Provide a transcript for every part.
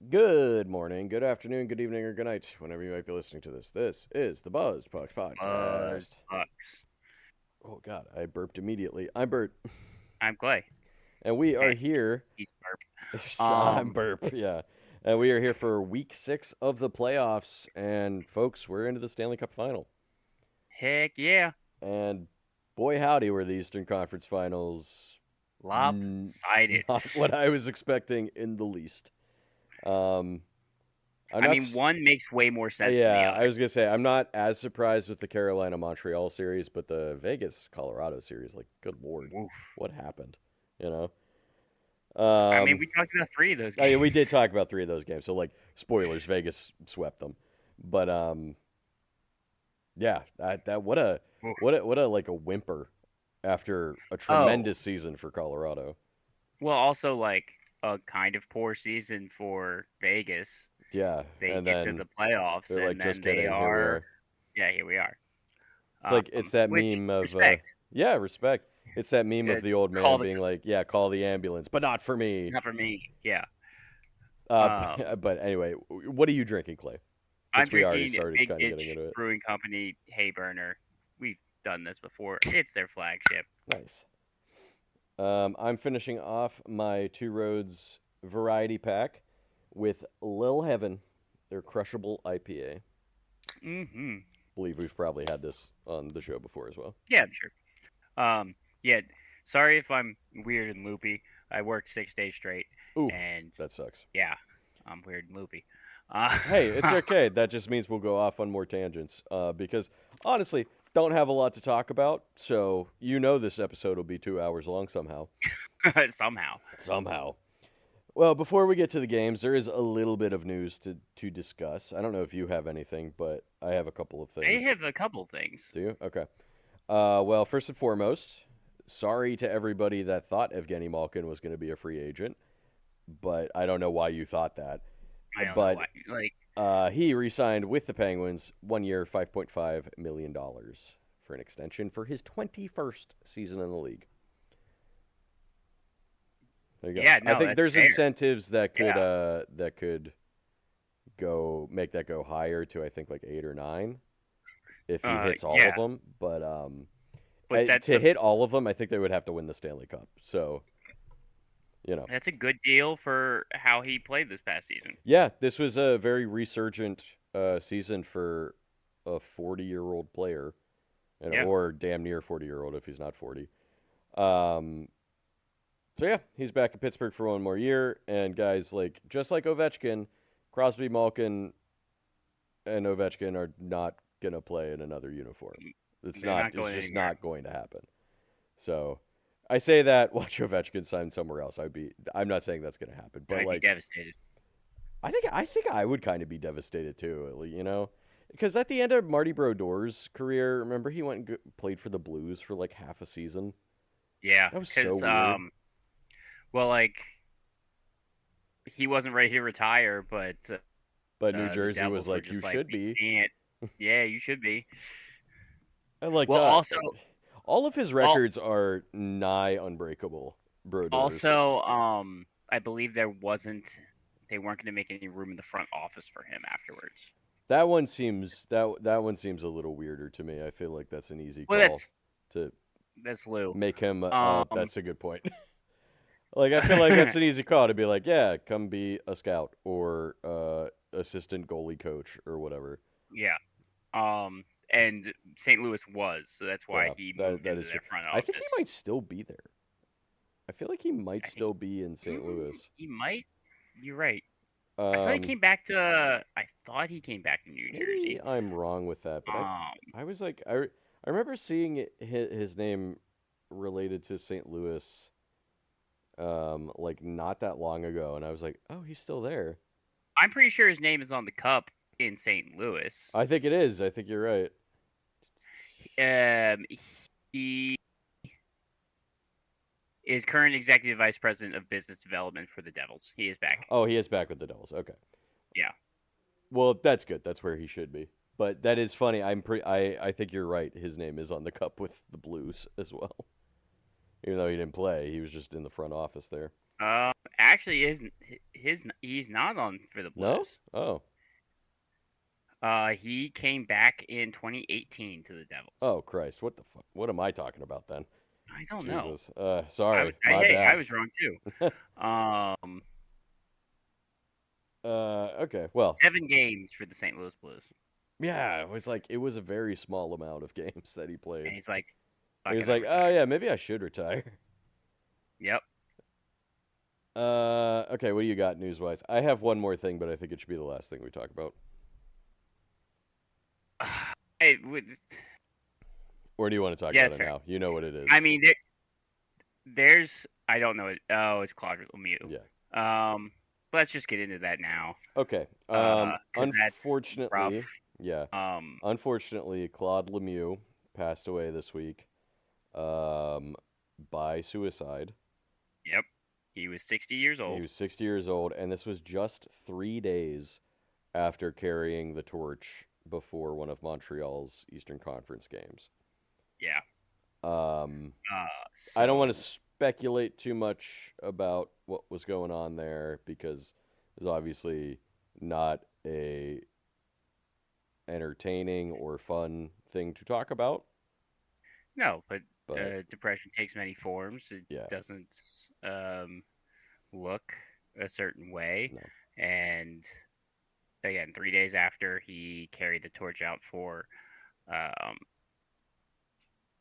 Good morning, good afternoon, good evening, or good night, whenever you might be listening to this. This is the Buzz Pucks Buzz Podcast. Bucks. Oh, God, I burped immediately. I'm Bert, I'm Clay. and we are Hey, here. he's burp. I'm Burp, yeah. And we are here for week 6 of the playoffs. And, folks, we're into the Stanley Cup final. Heck yeah. And, boy, howdy, were the Eastern Conference finals Lopsided. not what I was expecting in the least. Um, I'm I not. mean, one makes way more sense than the Yeah, I other. was gonna say I'm not as surprised with the Carolina Montreal series, but the Vegas Colorado series, like, good lord, Woof. what happened? You know. I mean, Um, we talked about three of those oh yeah, we games. did talk about 3 of those games, so like spoilers, Vegas swept them, but yeah, that Woof. what a like a whimper after a Oh, tremendous season for Colorado. well, also, like, a kind of poor season for Vegas. Yeah, They and get to then the playoffs, they're like, and just then they kidding, here we are. are. Yeah, here we are. It's like it's that Which, meme of respect. yeah, respect. It's that meme Uh, of the old call man the. being like, yeah, call the ambulance, but not for me. Not for me. Yeah. Uh, Um, but anyway, what are you drinking, Clay? I'm Since we already drinking started Big kind of getting Itch into it. Brewing Company Hay Burner. We've done this before. It's their flagship. Nice. I'm finishing off my Two Roads variety pack with Lil Heaven, their crushable IPA. Hmm. Believe we've probably had this on the show before as well. Yeah, I'm sure. Yeah. Sorry if I'm weird and loopy. I worked 6 days straight, Ooh, and that sucks. yeah, I'm weird and loopy. Uh, Hey, it's okay. That just means we'll go off on more tangents. Because honestly, don't have a lot to talk about. So this episode will be 2 hours long somehow. somehow. Somehow. Well, before we get to the games, there is a little bit of news to discuss. I don't know if you have anything, but I have a couple of I things. have a couple things. Do you? Okay. Well, first and foremost, sorry to everybody that thought Evgeny Malkin was going to be a free agent, but I don't know why you thought that. I don't know But why. Like, he re-signed with the Penguins, 1 year, $5.5 million for an extension for his 21st season in the league. There you go. yeah, I no, think that's there's fair. incentives Yeah. that could go make that go higher to, I think, like 8 or 9 if he hits all of Yeah, them. But but that's to a hit all of them, I think they would have to win the Stanley Cup. So you know, that's a good deal for how he played this past season. yeah, this was a very resurgent season for a 40-year-old player, Yeah. or damn near 40-year-old if he's not 40. Um, so yeah, he's back in Pittsburgh for 1 more year, and guys, like, just like Ovechkin, Crosby, Malkin, and Ovechkin are not gonna play in another uniform. It's They're not. not It's going just anywhere. not going to happen. So I say that watch Ovechkin sign somewhere else. I'm not saying that's gonna happen, but I'd be like devastated. I think I would kind of be devastated too. Because at the end of Marty Brodeur's career, remember he went and played for the Blues for like half a season. Yeah, That was so because weird. well, like he wasn't ready to retire, but But New the Jersey was Devils were like, "You just like, should we be." can't. Yeah, you should be. And like, Well, also, all of his all, records are nigh unbreakable. Brodeur's. also, I believe they weren't going to make any room in the front office for him afterwards. That one seems a little weirder to me. I feel like that's an easy Well, call to that's Lou. make him. Um, That's a good point. Like, I feel like that's an easy call to be like, yeah, come be a scout or assistant goalie coach or whatever. yeah. And St. Louis was, so that's why Yeah, he that moved that into is true. their front I think he office. might still be there. I feel like he might I think still be in St. Louis. he might. You're right. Um, I thought he came back to New Maybe Jersey. I'm wrong with that, but Um, I was like I remember seeing his name related to St. Louis like not that long ago, and I was like, oh, he's still there. I'm pretty sure his name is on the cup in St. Louis. I think it is. I think you're right. Um, he is current executive vice president of business development for the Devils. He is back. Oh, he is back with the Devils. Okay. Yeah. Well, that's good. That's where he should be. But that is funny. I think you're right. His name is on the cup with the Blues as well. Even though he didn't play, he was just in the front office there. Actually, he's not on for the No? Blues. Oh. He came back in 2018 to the Devils. Oh, Christ. What the fuck? What am I talking about then? I don't know. Jesus. Sorry. My Hey, I bad. was wrong too. Um, Okay. Well, 7 games for the St. Louis Blues, yeah, it was a very small amount of games that he and played. he's like, He "Fuck was it, I'm like, "Oh retired." yeah, maybe I should retire." Yep. Okay, what do you got news-wise? I have one more thing, but I think it should be the last thing we talk about. Hey, Or do you want to talk yeah, about that's it fair. now? You know what it is. I mean, there's I don't know it. Oh, it's Claude Lemieux. Yeah. Let's just get into that now. Okay. Because that's rough. Unfortunately, yeah. Um, Unfortunately, Claude Lemieux passed away this week, um, by suicide. yep. He was 60 years He old. was 60 years old, and this was just 3 days after carrying the torch before one of Montreal's Eastern Conference games. Yeah. Um, I don't want to So speculate too much about what was going on there because it's obviously not a entertaining or fun thing to talk about. no, but But depression takes many forms. It yeah, doesn't um look a certain way, no, and again, 3 days after he carried the torch out for um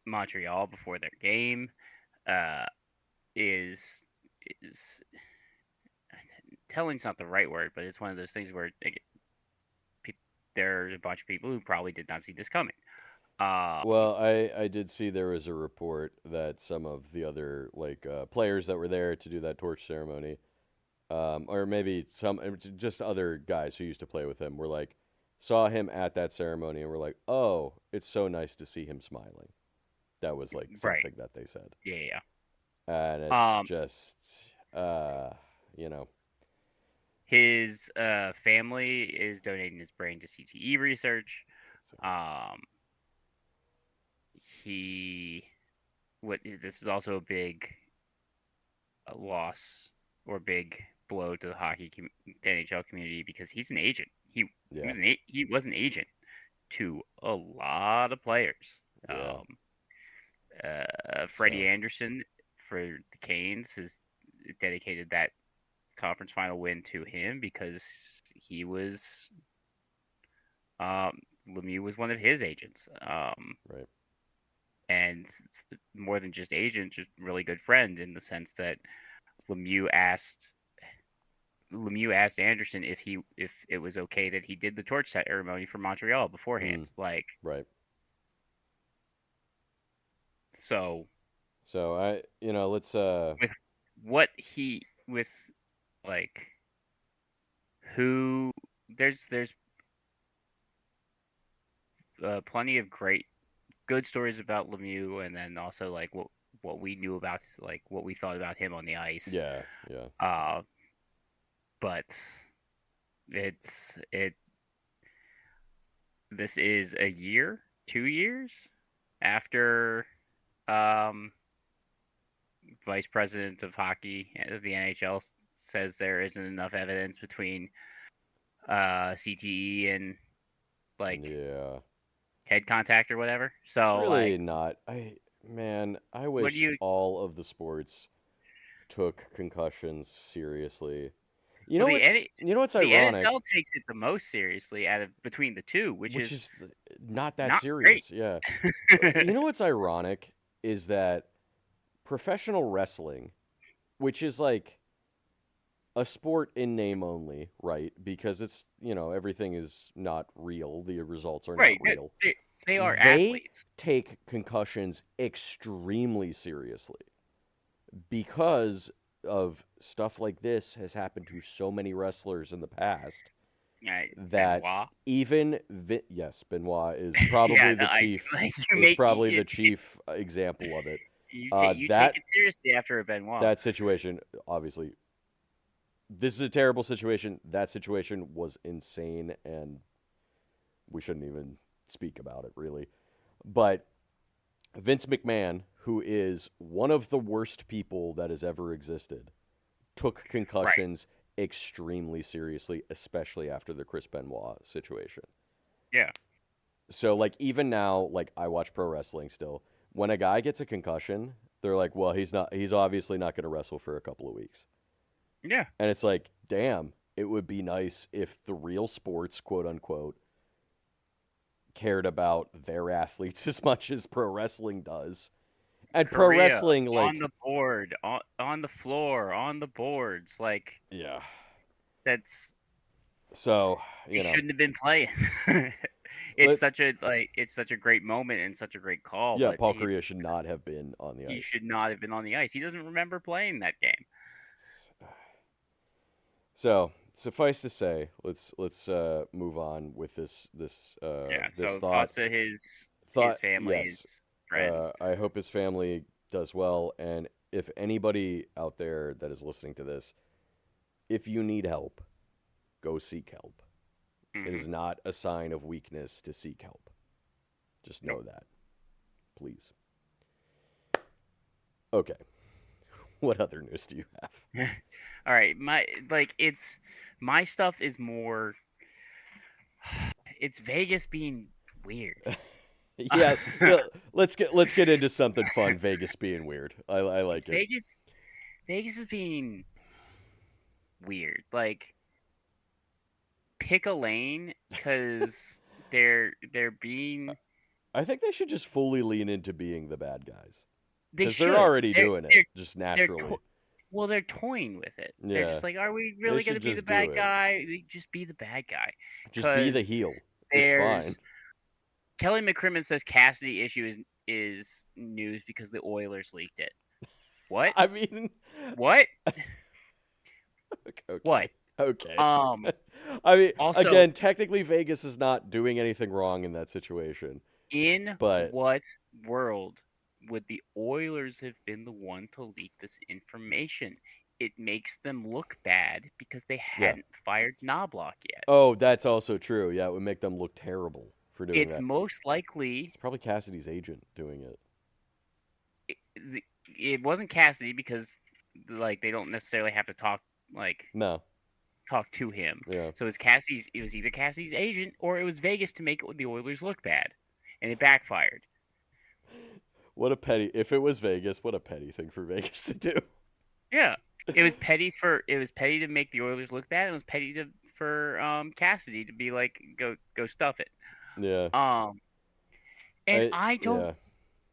Montreal before their game, uh, is is telling's not the right word, but it's one of those things where there's a bunch of people who probably did not see this coming. Um, well, I did see there was a report that some of the other players that were there to do that torch ceremony, or maybe some just other guys who used to play with him were like saw him at that ceremony and were like, "Oh, it's so nice to see him smiling." That was like right? something that they said, Yeah, and yeah. it's just uh, you know, His family is donating his brain to CTE research. so, Um, he what this is also a big loss or big blow to the NHL community because he's an agent. yeah, He was an agent to a lot of players. yeah. Um, Freddie So Anderson for the Canes has dedicated that conference final win to him because he was Lemieux was one of his agents. right, And more than just agent, just really good friend in the sense that Lemieux asked Lemieux asked Anderson if it was okay that he did the torch ceremony for Montreal beforehand. mm, Like right. so So let's with what he with like who there's plenty of good stories about Lemieux, and then also like what we knew about like what we thought about him on the ice. yeah, yeah. Uh, but it this is a year, 2 years after um, vice president of hockey of the NHL says there isn't enough evidence between CTE and like Yeah. head contact or whatever. It's So like, really not. I what do wish you? all of the sports took concussions seriously. Well, You know what's the ironic, NFL takes it the most seriously out of between the two, which which is is not that not great. serious. Yeah. You know what's ironic is that professional wrestling, which is like a sport in name only, right? Because everything is not real. The results are not Right. real. They are They athletes. take concussions extremely seriously because of stuff like this has happened to so many wrestlers in the past that Benoit. yes, Benoit is Yeah, probably no, the chief like is probably the chief example of it. you take That it seriously after a Benoit. that situation, obviously, this is a terrible situation. That situation was insane, and we shouldn't even speak about it really. But Vince McMahon, who is one of the worst people that has ever existed, took Right. concussions extremely seriously, especially after the Chris Benoit situation. Yeah. So like even now, like I watch pro wrestling still. When a guy gets a concussion, they're like, "Well, he's obviously not going to wrestle for a couple of weeks." Yeah. And it's like, "Damn, it would be nice if the real sports, quote unquote, cared about their athletes as much as pro wrestling does." And pro Korea wrestling on like, the board, on the floor, on the boards. Like yeah. that's So, he you know, shouldn't have been playing. let It's such a great moment and such a great call, yeah, but Paul Korea should not have been on the he ice. should not have been on the ice. He doesn't remember playing that game. So, suffice to say, let's move on with Yeah. this So thoughts to his family, his yes. friends. I hope his family does well, and if anybody out there that is listening to this, if you need help, go seek help. It Hmm. is not a sign of weakness to seek help. Just Nope. know that, please. Okay. What other news do you have? All right, my stuff is more. It's Vegas being weird. Yeah, yeah, let's get into something fun. Vegas being weird. I It's like it. Vegas. Vegas is being weird. Like pick a lane because they're being I think they should just fully lean into being the bad guys they because they're should already they're doing it they're just they're naturally. well they're toying with it. They're Yeah, just like, are we they really should gonna be the just do bad it. guy? Just be the bad guy Just be the because heel. It's there's fine. Kelly McCrimmon says Cassidy issue is news because the Oilers leaked it. What? I mean, What? okay, What? okay. Um. I mean, Also, again, technically Vegas is not doing anything wrong in that situation, in but what world would the Oilers have been the one to leak this information? It makes them look bad because they yeah. hadn't fired Knobloch yet. Oh, that's also true. Yeah, it would make them look terrible for doing It's that. most likely It's probably Cassidy's agent doing it. it, it wasn't Cassidy because like they don't necessarily have to like No, talk to him. yeah. So it's Cassidy's. It was either Cassidy's agent or it was Vegas to make the Oilers look bad, and it backfired. What a petty. If it was Vegas, what a petty thing for Vegas to do. Yeah, it was petty to make the Oilers look bad. It was petty for Cassidy to be like go stuff it. Yeah. Um, and Yeah.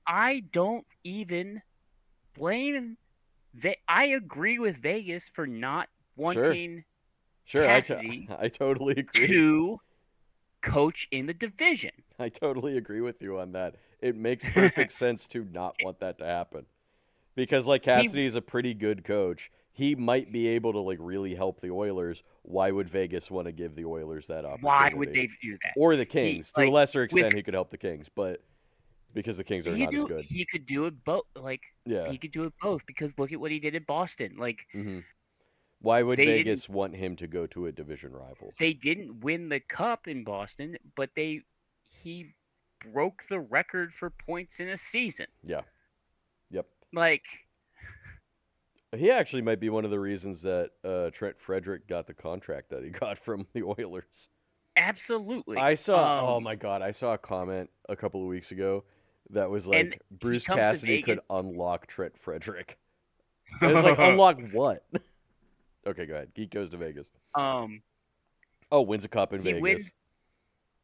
I don't even blame. I agree with Vegas for not Sure. wanting Sure. Cassidy I totally agree. to coach in the division. I totally agree with you on that. It makes perfect sense to not want that to happen. Because like he Cassidy is a pretty good coach. He might be able to like really help the Oilers. Why would Vegas want to give the Oilers that Why would opportunity? they do that? Or the He Kings. To a like lesser with extent he could help the Kings, but because the Kings are not as good. he could do it both. Like Yeah. he could do it both because look at what he did in Boston. Like Hmm. Why would they didn't Vegas want him to go to a division rival? they didn't win the cup in Boston, but he broke the record for points in a season. Yeah. Yep. Like He actually might be one of the reasons that Trent Frederick got the contract that he got from the Oilers. absolutely. I saw, oh my God, I saw a comment a couple of weeks ago that was And like he Bruce comes to Cassidy could Vegas. unlock Trent Frederick. And it's like, unlock what? Okay, go ahead. Geek goes to Vegas. um, Oh, wins a cup in he Vegas. wins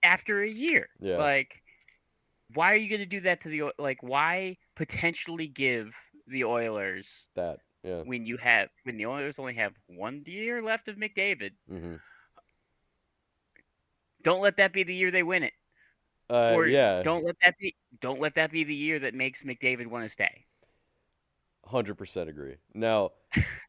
after a year. Yeah. Like, why are you going to do that to the like? Why potentially give the Oilers That, yeah. when the Oilers only have 1 year left of McDavid? Hmm. Don't let that be the year they win it, or Yeah, don't let that be the year that makes McDavid want to stay. 100% agree. Now,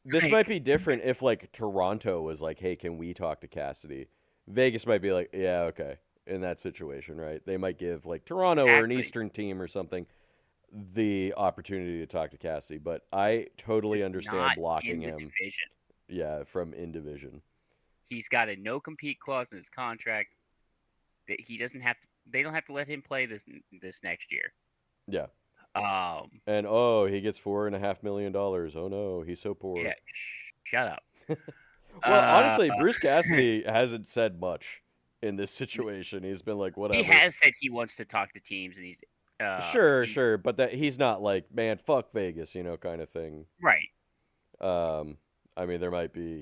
this might Like, be different if like Toronto was like, "Hey, can we talk to Cassidy?" Vegas might be like, "Yeah, okay." In that situation, right? They might give like Toronto or an exactly. Eastern team or something the opportunity to talk to Cassidy, but I totally Just understand not blocking in the him. division. Yeah, from in division. He's got a no compete clause in his contract that he doesn't have to. They don't have to let him play this next year. Yeah, Um, and he gets $4.5 million. Oh no, he's so poor. yeah, Shut up. Well, Uh, honestly, Bruce Cassidy hasn't said much in this situation. He's been like, he whatever. has said he wants to talk to teams, and Sure, he sure, but that he's not like, man, fuck Vegas, kind of thing. right. Um, I mean,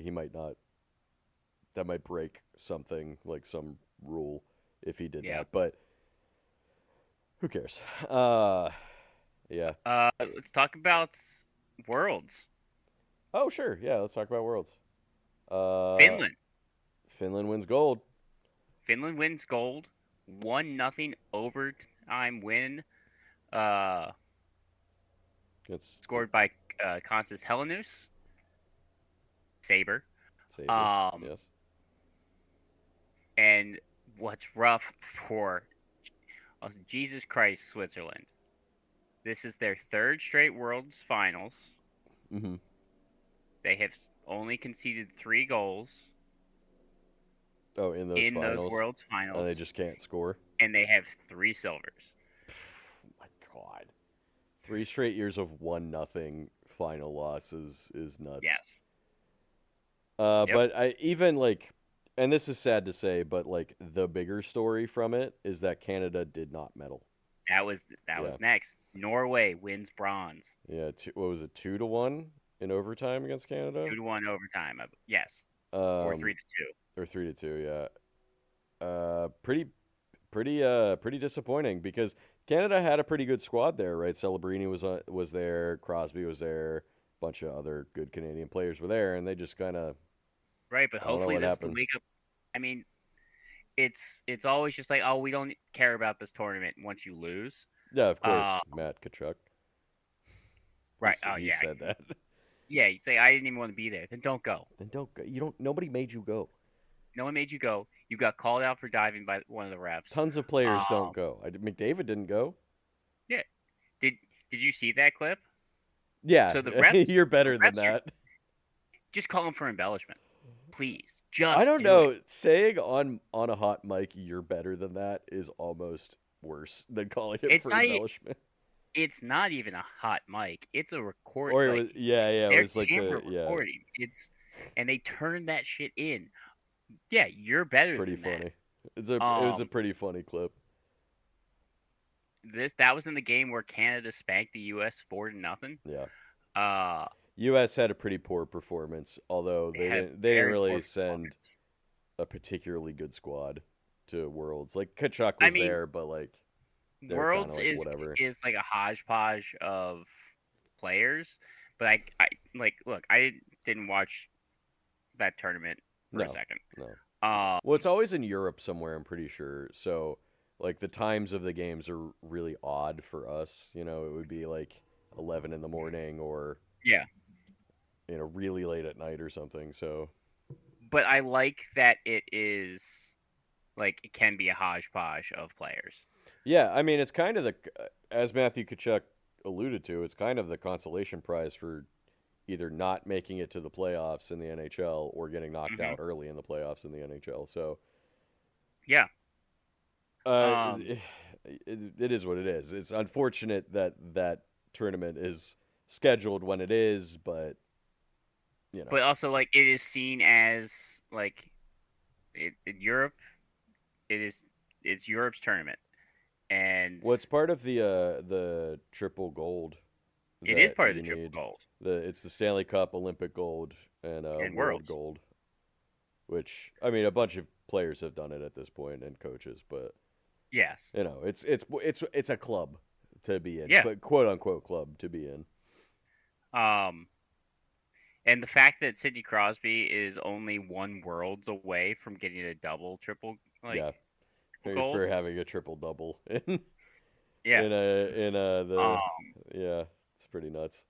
he might not, that might break something like some rule if he did Yeah. that, but who cares? Yeah. Let's talk about Worlds. Oh, sure, yeah. Let's talk about Worlds. Uh, Finland. Finland wins gold. Finland wins gold. 1-0 overtime win. Uh, It's Scored by Konstas Helenus. Saber. Saber. Um, Yes. and what's rough for Jesus Christ, Switzerland. This is their third straight Worlds finals. Mm-hmm. They have only conceded 3 goals Oh, in those in those finals, Worlds and finals, they just can't score. and they have 3 silvers. My God, 3 straight years of 1-0 final losses is nuts. Yes. Yep. But I even like, and this is sad to say, but like the bigger story from it is that Canada did not medal. That was next. Norway wins bronze. Yeah, what was it, 2-1 in overtime against Canada? 2-1 overtime. Yes. Or 3-2. Or 3-2. Yeah. Pretty disappointing because Canada had a pretty good squad there, right? Celebrini was there, Crosby was there, a bunch of other good Canadian players were there, and they just kind of Right, but hopefully this is the wake up. I mean, it's always just like, oh, we don't care about this tournament once you lose. Yeah, of course, Matt Tkachuk. Right. He said that. Yeah, you say I didn't even want to be there. Then don't go. Then don't go. You don't. Nobody made you go. No one made you go. You got called out for diving by one of the refs. Tons of players don't go. McDavid didn't go. Yeah. Did you see that clip? Yeah. So the refs. You're better than that. Just call him for embellishment, please. Just. I don't know. Saying on a hot mic, "You're better than that" is almost worse than calling it for embellishment. It's not even a hot mic. It's a recording. Or it was, it was like recording. And they turned that shit in. Yeah, you're better. It's pretty than funny. That. It was a pretty funny clip. That was in the game where Canada spanked the U.S. 4-0. Yeah. U.S. had a pretty poor performance, although they didn't really send a particularly good squad to Worlds. Like Tkachuk was there, but like Worlds like, is like a hodgepodge of players. But I look, I didn't watch that tournament for a second. No. Well, it's always in Europe somewhere, I'm pretty sure. So, like, the times of the games are really odd for us. It would be like 11 in the morning or really late at night or something. So, but I like that it is like it can be a hodgepodge of players. Yeah, I mean, it's kind of as Matthew Tkachuk alluded to, it's kind of the consolation prize for either not making it to the playoffs in the NHL or getting knocked out early in the playoffs in the NHL. So, yeah, it is what it is. It's unfortunate that tournament is scheduled when it is, but But also, like, it is seen as like in Europe, it's Europe's tournament, and it's part of the triple gold. It is part of the triple gold. It's the Stanley Cup, Olympic gold, and World gold. Which, I mean, a bunch of players have done it at this point, and coaches, but yes, it's a club to be in, quote unquote club to be in. And the fact that Sidney Crosby is only 1 Worlds away from getting a double, triple, gold for having a triple double in it's pretty nuts.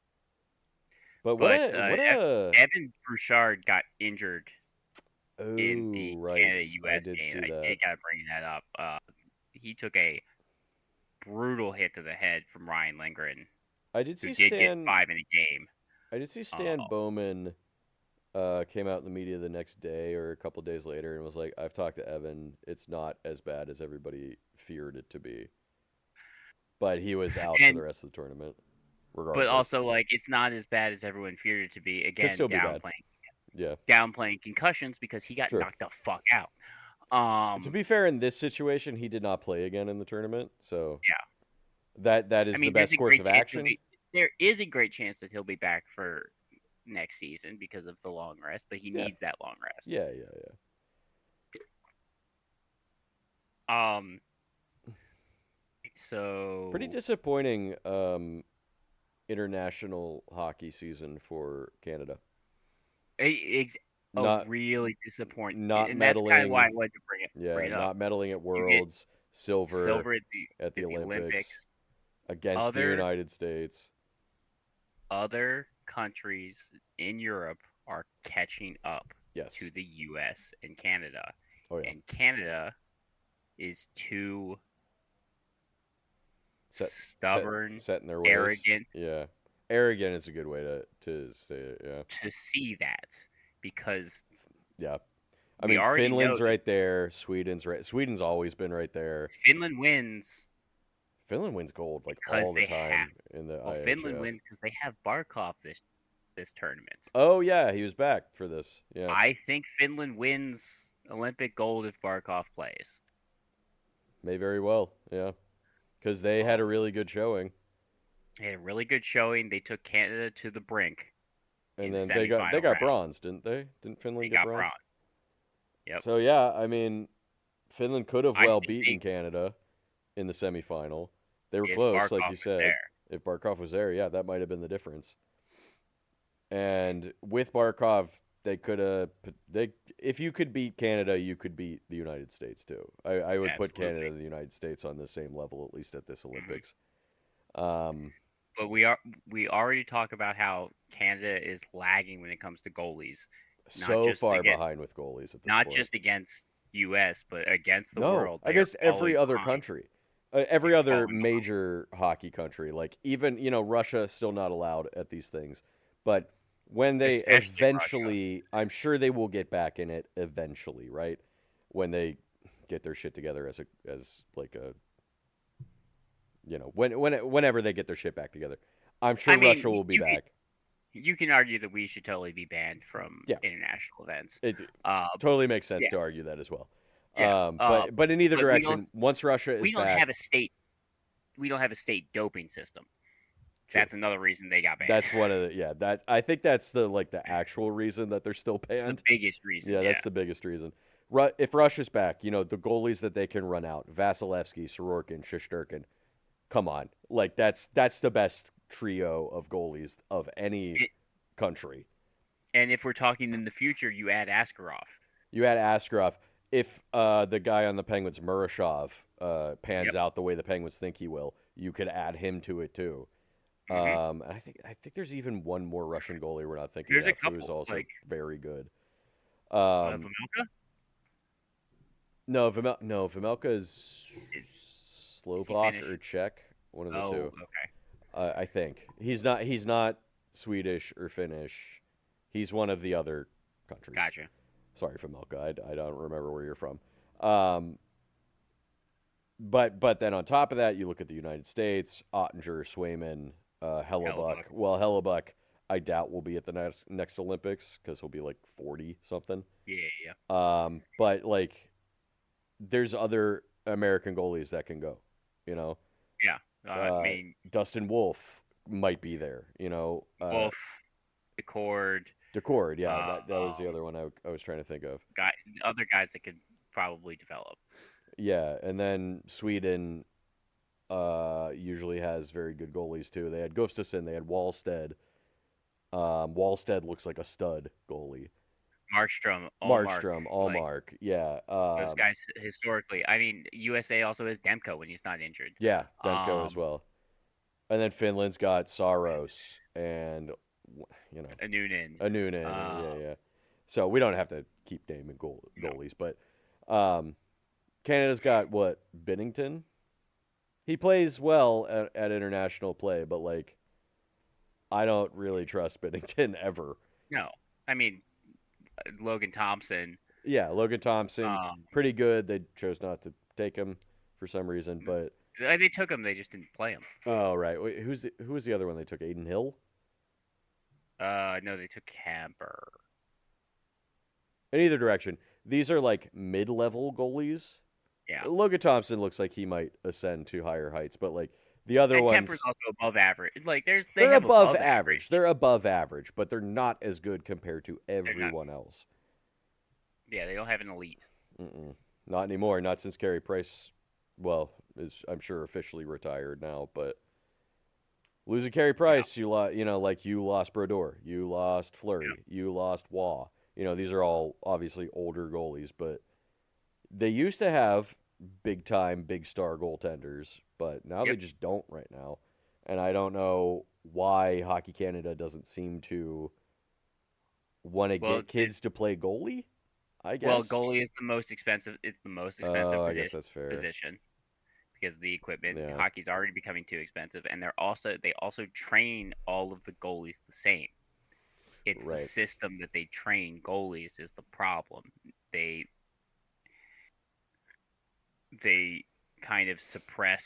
But Evan Bouchard got injured in the Canada-US game. I did gotta bring that up. He took a brutal hit to the head from Ryan Lindgren. I did see get 5 in a game. I did see Stan Bowman came out in the media the next day or a couple days later and was like, "I've talked to Evan. It's not as bad as everybody feared it to be." But he was out for the rest of the tournament. Regardless. But also, like, it's not as bad as everyone feared it to be. Again, downplaying Yeah. downplaying concussions because he got Sure. knocked the fuck out. To be fair, in this situation, he did not play again in the tournament, so Yeah. that I is the mean, there's best a course great of chance he'll action. be. There is a great chance that he'll be back for next season because of the long rest, but he Yeah. needs that long rest. Yeah, yeah, Um. Pretty So disappointing international hockey season for Canada. it's a Not really disappointing, not and that's kind of why I medaling, wanted to bring yeah, it up. not medaling at You get Worlds, silver silver at the at the Olympics Olympics. against the Other United States. other countries in Europe are catching up Yes. to the U.S. and Canada, Oh yeah. and Canada is too Set set stubborn, set in their ways. arrogant Yeah. Arrogant is a good way to say it, yeah. to see that because Yeah. I we mean, already know Finland's that right there. Sweden's always been right there. Finland wins Finland wins gold like because all the they have. time in the Well, Finland IHF. wins because they have Barkov this tournament. Oh yeah, he was back for this. Yeah. I think Finland wins Olympic gold if Barkov plays. May very well. Yeah. Cuz they had a Um, really good showing. they had a really good showing. They took Canada to the brink And in the then they semifinal got round. bronze, didn't they? Didn't They Finland get got bronze? bronze. Yep. So yeah, I mean, Finland could have I well think beaten Canada in the semifinal. They were if close, like Barkov you was said. there. If Barkov was there, yeah, that might have been the difference. And with Barkov, they could have they if you could beat Canada, you could beat the United States too. I would put Canada Absolutely. and the United States on the same level at least at this Hmm. Olympics. Um, But we already talk about how Canada is lagging when it comes to goalies, not so just far again, behind with goalies at this not point. just against U.S. but against the No, world. They are against every falling other behind. country, They every are other falling behind. major hockey country. Like even Russia still not allowed at these things, but when they Especially Russia. eventually, I'm sure they will get back in it eventually, right? When they get their shit together as like a whenever they get their shit back together, I'm sure I mean, Russia will be back. you can argue that we should totally be banned from Yeah, international events. it Uh, totally makes sense yeah, to argue that as well. yeah. But in either But direction, once Russia we is don't have back, a state we don't have a state doping system. true. That's another reason they got banned. That's one of the that I think that's the actual reason that they're still It's the banned. biggest reason. Yeah, Yeah. that's the biggest reason. If Russia's back, the goalies that they can run out, Vasilevsky, Sorokin, Shesterkin, come on. Like that's the best trio of goalies of any It, country. and if we're talking in the future, you add Askarov. You had Askarov. If the guy on the Penguins, Murashov, pans Yep. out the way the Penguins think he will, you could add him to it too. Hmm. And I think there's even one more Russian goalie we're not thinking There's a of who is couple also like very good. Um, Vamelka. no, Vimelka is Is he Slovak Finnish? or Czech, one of the Oh, two. okay. I think he's not Swedish or Finnish. He's one of the other countries. Gotcha. Sorry, Vimelka. I don't remember where you're from. Um, but then on top of that, you look at the United States, Ottinger, Swayman, Hellebuck. Hellebuck. Well, Hellebuck, I doubt will be at the next Olympics because he'll be like 40 something. Yeah, yeah. But like, there's other American goalies that can go. You know, Yeah. I uh, mean, Dustin Wolf might be there. Wolf, Accord, Decord. Yeah, uh, that was the other one I was trying to think of. guy, other guys that could probably develop. Yeah, and then Sweden usually has very good goalies too. They had Gustafsson, they had Wallstead. Wallstead looks like a stud goalie. Markstrom, Allmark, Markstrom, like Allmark, yeah, those guys historically. I mean, USA also has Demko when he's not injured. yeah, Demko as Um, well. And then Finland's got Saros and you know Anunin. Anunen, Uh, yeah. So we don't have to keep naming no, goalies, but um, Canada's got what Binnington. He plays well at international play, but like I don't really trust Binnington ever. no. I mean, Logan Thompson. Yeah, Logan Thompson, Um, pretty good. They chose not to take him for some reason, but they took him. They just didn't play him. oh right, wait, who was the other one they took? Aiden Hill. No, they took Camper. in either direction. These are like mid-level goalies. Yeah. Logan Thompson looks like he might ascend to higher heights, but like the other And Kemper's ones, also above average. Like they they're have above above average. average. They're above average, but they're not as good compared to They're not. everyone else. Yeah, they don't have an elite. Mm-mm. Not anymore. Not since Carey Price, well, is I'm sure officially retired now. But losing Carey Yeah. Price, like you lost Brodeur, you lost Yeah. Fleury, you lost Waugh. These are all obviously older goalies, but they used to have big time, big star goaltenders, but now they Yep. just don't right now. And I don't know why Hockey Canada doesn't seem to want to Well, get kids to play goalie, I well, guess. goalie is the most expensive. It's the most expensive Oh, I guess that's fair. position because the equipment. Yeah, Hockey's already becoming too expensive, and they also train all of the goalies the same. It's the right. system that they train goalies is the problem. They they kind of suppress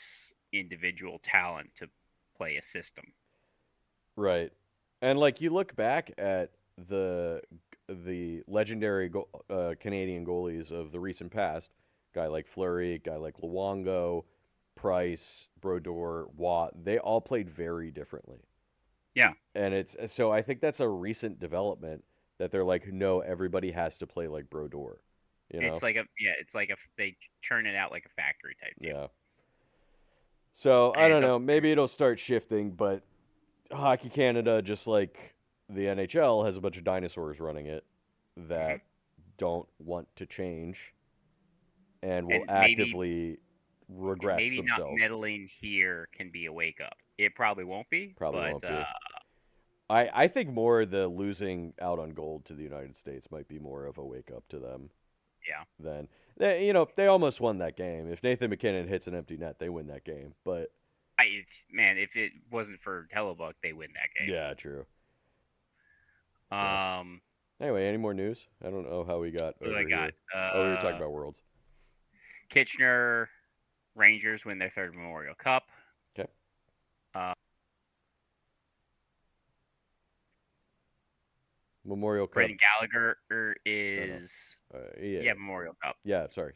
individual talent to play a system. Right. And like you look back at the the legendary Canadian goalies of the recent past, guy like Fleury, guy like Luongo, Price, Brodeur, Watt, they all played very differently. Yeah, And it's so I think that's a recent development that they're like, no, everybody has to play like Brodeur, you know? it's like a they churn it out like a factory type deal, Yeah. So I and it don't know. doesn't. Maybe it'll start shifting, but Hockey Canada, just like the NHL, has a bunch of dinosaurs running it Mhm. that don't want to change and will And actively regress maybe not themselves. meddling here can be a wake up. It probably won't be, Probably but won't be. I think more the losing out on gold to the United States might be more of a wake up to them yeah. than they almost won that game. If Nathan McKinnon hits an empty net, they win that game. But Man, if it wasn't for Hellebuck, they win that game. yeah, true. So Um, anyway, any more news? I don't know how we got what do I over got? here. Oh, we were talking about Worlds. Kitchener Rangers win their third Memorial Cup. Okay. Uh, Memorial Cup. Brendan Gallagher No, no. is Yeah, yeah Memorial Cup. yeah. Sorry.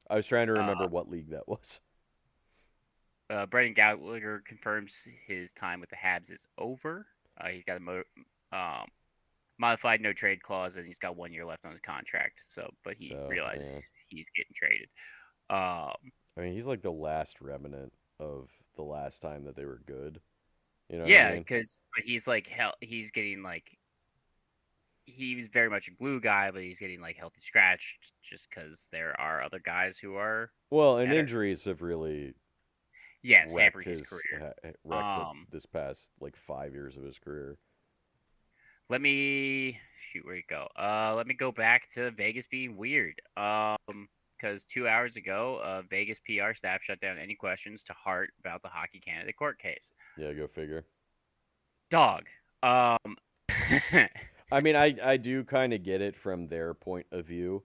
I was trying to Uh, remember what league that was. Brendan Gallagher confirms his time with the Habs is over. He's got a modified no trade clause, and he's got 1 year left on his contract. So, but he So realizes yeah, he's getting traded. Um, I mean he's like the last remnant of the last time that they were good. You know what I yeah, mean? because he's like hell. He's getting like he was very much a glue guy, but he's getting like healthy scratched just because there are other guys who are Well, and better. injuries have really Yes, wrecked hampered his career. wrecked this past like 5 years of his career. Let me shoot where you go. Let me go back to Vegas being weird. Because 2 hours ago, Vegas PR staff shut down any questions to Hart about the Hockey Canada court case. Yeah, go figure. Dog. I mean, I do kind of get it from their point of view,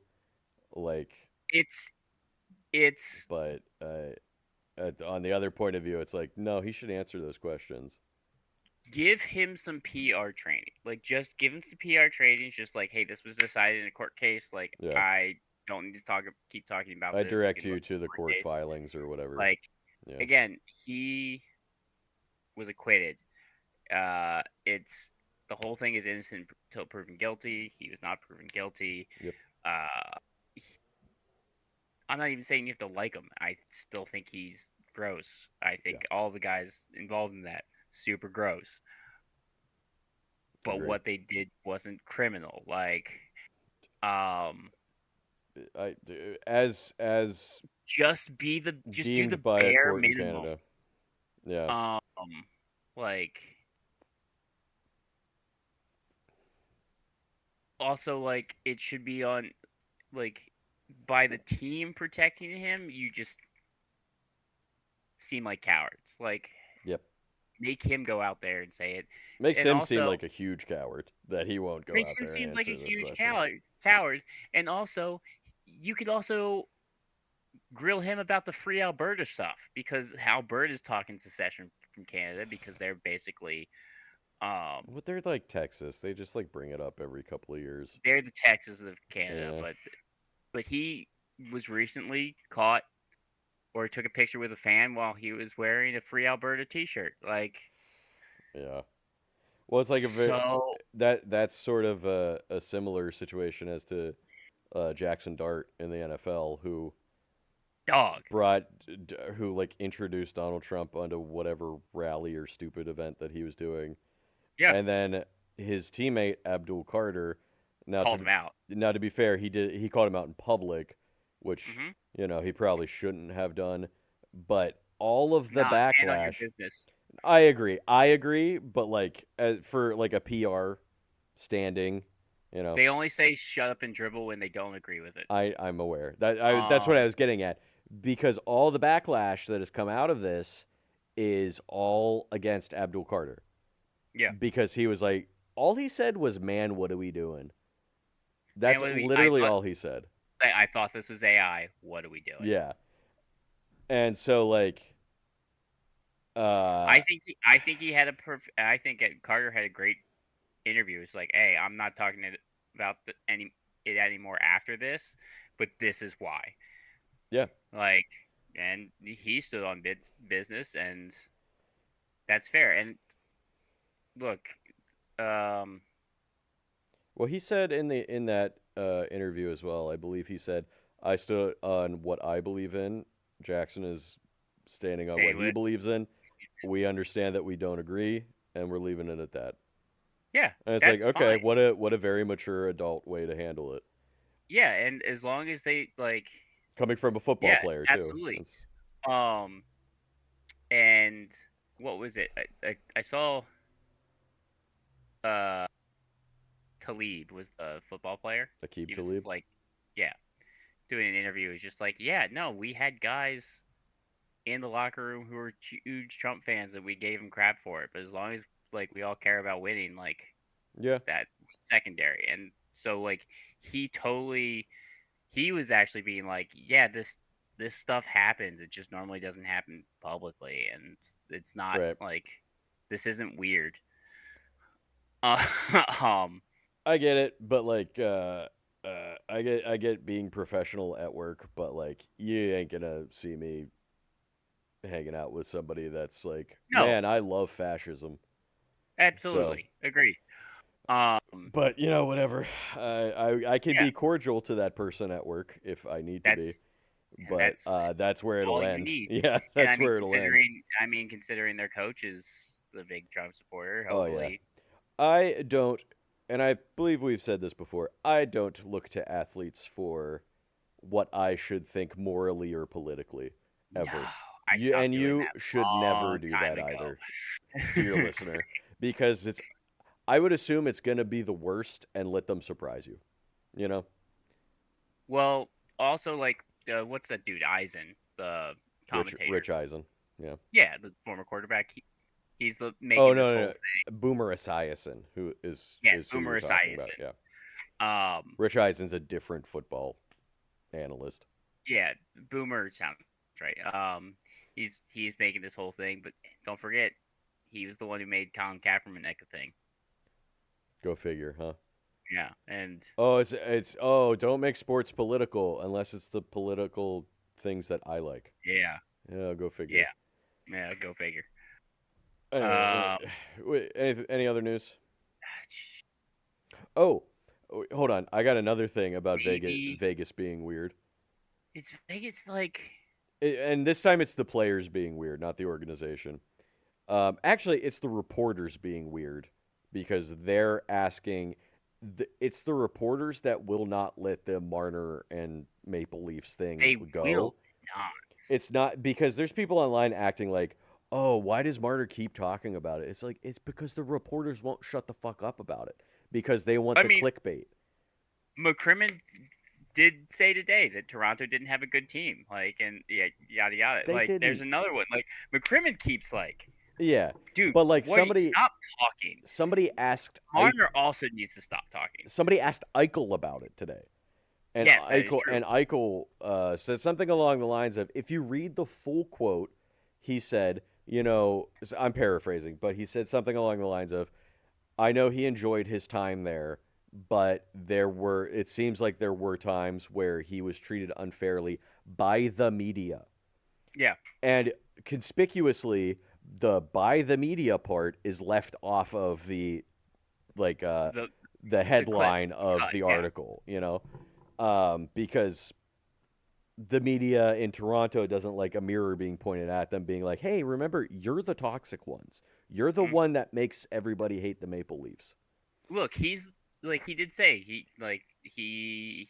like, it's it's but on the other point of view, it's like, no, he should answer those questions. give him some PR training. Like, just give him some PR training. Just like, hey, this was decided in a court case. Like, Yeah, I don't need to keep talking about I this. We direct can you look at to the the court case. filings or whatever. Like, Yeah, again, he was acquitted. It's the whole thing is innocent until proven guilty. He was not proven guilty. yep, Uh, I'm not even saying you have to like him. I still think he's gross. I yeah, think all the guys involved in that super gross. But agree. what they did wasn't criminal. Like, um, I as just do the deemed by a bare court in minimum. Canada. Yeah, Um, like also like it should be on like by the team protecting him. You just seem like cowards. Like yep. make him go out there and say it, Makes and him seem also like a huge coward that he won't go makes out him there and seem like a answer those huge questions. coward. And also, you could also grill him about the free Alberta stuff because Alberta is talking secession from Canada because they're basically But they're like Texas. They just like bring it up every couple of years. They're the Texas of Canada, Yeah. but he was recently caught or took a picture with a fan while he was wearing a Free Alberta T-shirt. Like, Yeah. Well, it's like so that's sort of a similar situation as to Jackson Dart in the NFL, who dog. who like introduced Donald Trump onto whatever rally or stupid event that he was doing, Yeah, and then his teammate Abdul Carter. called him out. Now to be fair, he called him out in public, which Mm-hmm. he probably shouldn't have done. But all of the Nah, stand on your backlash, business. I agree, but like for like a PR standing, They only say shut up and dribble when they don't agree with it. I'm aware that's what I Um, was getting at, because all the backlash that has come out of this is all against Abdul Carter, yeah. because he was like, all he said was, "Man, what are we doing?" Man, That's what do we, literally all he said. I thought this was AI. What are we doing? Yeah. And so like uh I think he had a I think Carter had a great interview. It's like, hey, I'm not talking about it anymore after this, but this is why. yeah. Like, and he stood on business, and that's fair. And look, um, Well, he said in that interview as well, I believe he said, "I stood on what I believe in. Jackson is standing on what staying he with, believes in. We understand that we don't agree, and we're leaving it at that." yeah, And it's like, that's okay, fine. what a very mature adult way to handle it, Yeah, and as long as they like, coming from a football yeah, player too. absolutely. That's Um, and what was it? I saw uh Talib was the football player. Aqib He was Talib. like, yeah, doing an interview. He was just like, yeah, no, we had guys in the locker room who were huge Trump fans and we gave him crap for it. But as long as like we all care about winning, like Yeah, that was secondary. And so like he totally he was actually being like, yeah, this stuff happens. It just normally doesn't happen publicly, and it's not right. like this isn't weird. Uh, um, I get it, but like, I get being professional at work, but like, you ain't gonna see me hanging out with somebody that's like, no, man, I love fascism. So, absolutely agree. but whatever. I can Yeah, be cordial to that person at work if I need to be, that's and but that's that's where it'll all you end. need. Yeah, And that's where it'll end. considering their coach is the big Trump supporter, Oh yeah, hopefully. I don't, and I believe we've said this before. I don't look to athletes for what I should think morally or politically, No, ever. I stopped doing You that should never long do time that ago. either, dear listener, because I would assume it's going to be the worst and let them surprise you. You know, Well, also like what's that dude Eisen, the Rich commentator? Eisen. Yeah. Yeah, the former quarterback. He's Oh making this no, no, whole no. thing. Boomer Esiason, who Yes, is who you're Boomer talking about. Esiason. Yeah. Um, Rich Eisen's a different football analyst. yeah, Boomer sounds right. He's making this whole thing, but don't forget, he was the one who made Colin Kaepernick a thing. Go figure, huh? Yeah, and Oh, it's don't make sports political unless it's the political things that I like. yeah, Yeah, go figure. yeah, yeah. Go figure. Anyway, Um, wait, any other news? Oh, hold on. I got another thing about maybe Vegas being weird. it's Vegas. Like, And this time it's the players being weird, not the organization. Actually, it's the reporters being weird because they're asking. It's the reporters that will not let the Marner and Maple Leafs thing they go. will not. It's not because there's people online acting like, oh, why does Marner keep talking about it? It's like, it's because the reporters won't shut the fuck up about it because they want I the mean, clickbait. McCrimmon did say today that Toronto didn't have a good team. Like, and yeah, yada yada. They Like, there's didn't. another one. Like, McCrimmon keeps like, Yeah, dude, but like what? Stop talking. somebody asked Marner also needs to stop talking. Eichel about it today. And Yes, that is true. Eichel said something along the lines of, if you read the full quote, he said, I'm paraphrasing, but he said something along the lines of, I know he enjoyed his time there, but it seems like there were times where he was treated unfairly by the media. Yeah, And conspicuously, the by the media part is left off of like uh the the the clip headline of cut. the Yeah. article, because the media in Toronto doesn't like a mirror being pointed at them, being like, "Hey, remember, you're the toxic ones. You're the Mhm. one that makes everybody hate the Maple Leafs." Look, he's like he did say he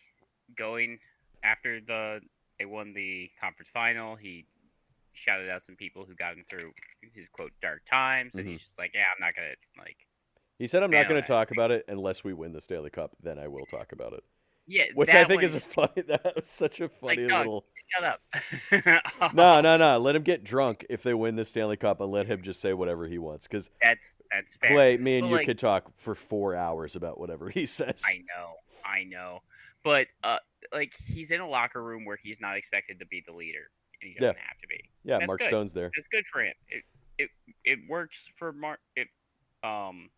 going after they won the conference final. He shouted out some people who got him through his quote dark times, and Hmm he's just like, yeah, I'm not gonna like He said, "I'm not expand on going to that. talk about it unless we win the Stanley Cup. Then I will talk about it." Yeah, Which I that think one is is a funny. That was such a like, funny dog, little. shut up. No, no, no. Let him get drunk if they win the Stanley Cup, and let him just say whatever he wants. Because That's fair. Clay, me and But you like, could talk for 4 hours about whatever he says. I know, but like he's in a locker room where he's not expected to be the leader, and he Yeah, doesn't have to be, yeah. and that's Mark good. Stone's there. That's good for him. It it works for Mark. It um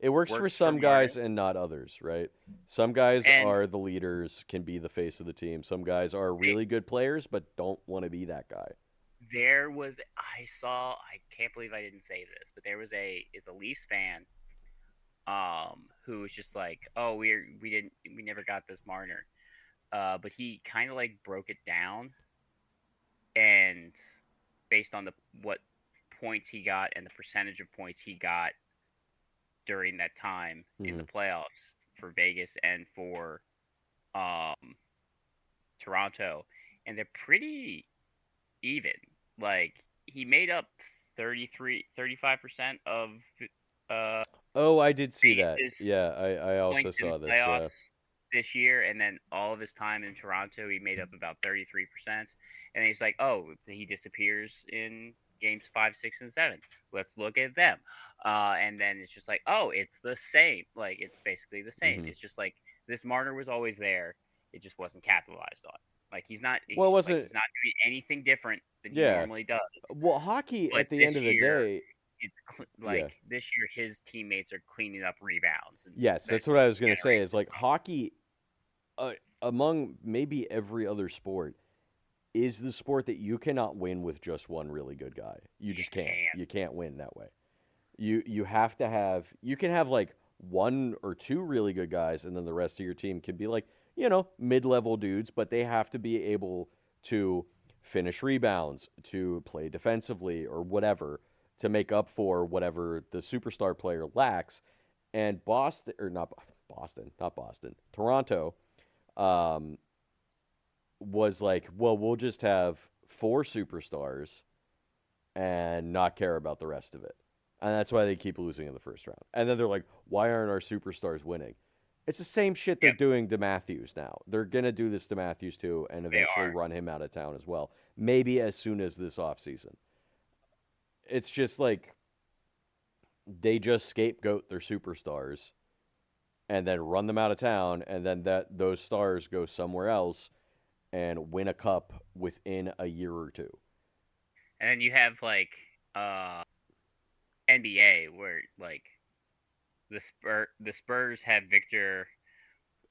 It works for works for some Martin, guys and not others, right? Some guys and are the leaders, can be the face of the team. Some guys are really good players, but don't want to be that guy. there was I can't believe I didn't say this, but there was a Leafs fan who was just like, oh, we never got this Marner, but he kind of like broke it down, and based on the what points he got and the percentage of points he got during that time in Hmm the playoffs for Vegas and for um Toronto, and they're pretty even. Like he made up 35% of uh Oh, I did see that. Vegas's Yeah, I also points in the saw this. Yeah. playoffs this year, and then all of his time in Toronto, he made up about 33%. And he's like, oh, he disappears in games 5, 6, and 7. Let's look at them. And then it's just like, oh, it's the same. Like it's basically the same. hmm It's just like this Marner was always there. It just wasn't capitalized on. Like he's not. Well, it He's just like wasn't. he's not doing anything different than he Yeah. normally does. Well, hockey But at the end this of the year, day. like Yeah. this year, his teammates are cleaning up rebounds and Yes, that that's what I was gonna say. generates Is like hockey, among maybe every other sport, is the sport that you cannot win with just one really good guy. You you just can't. can. You can't win that way. You have to have you can have like one or two really good guys, and then the rest of your team can be like mid-level dudes, but they have to be able to finish rebounds, to play defensively or whatever, to make up for whatever the superstar player lacks. And Boston, or not Boston, not Boston, Toronto, um, was like, well, we'll just have four superstars and not care about the rest of it. And that's why they keep losing in the first round. And then they're like, why aren't our superstars winning? It's the same shit they're Yep, doing to Matthews now. They're going to do this to Matthews too and they eventually are. run him out of town as well. Maybe as soon as this offseason. It's just like they just scapegoat their superstars and then run them out of town, and then those stars go somewhere else and win a cup within a year or two. And then you have like uh NBA where like the Spurs have Victor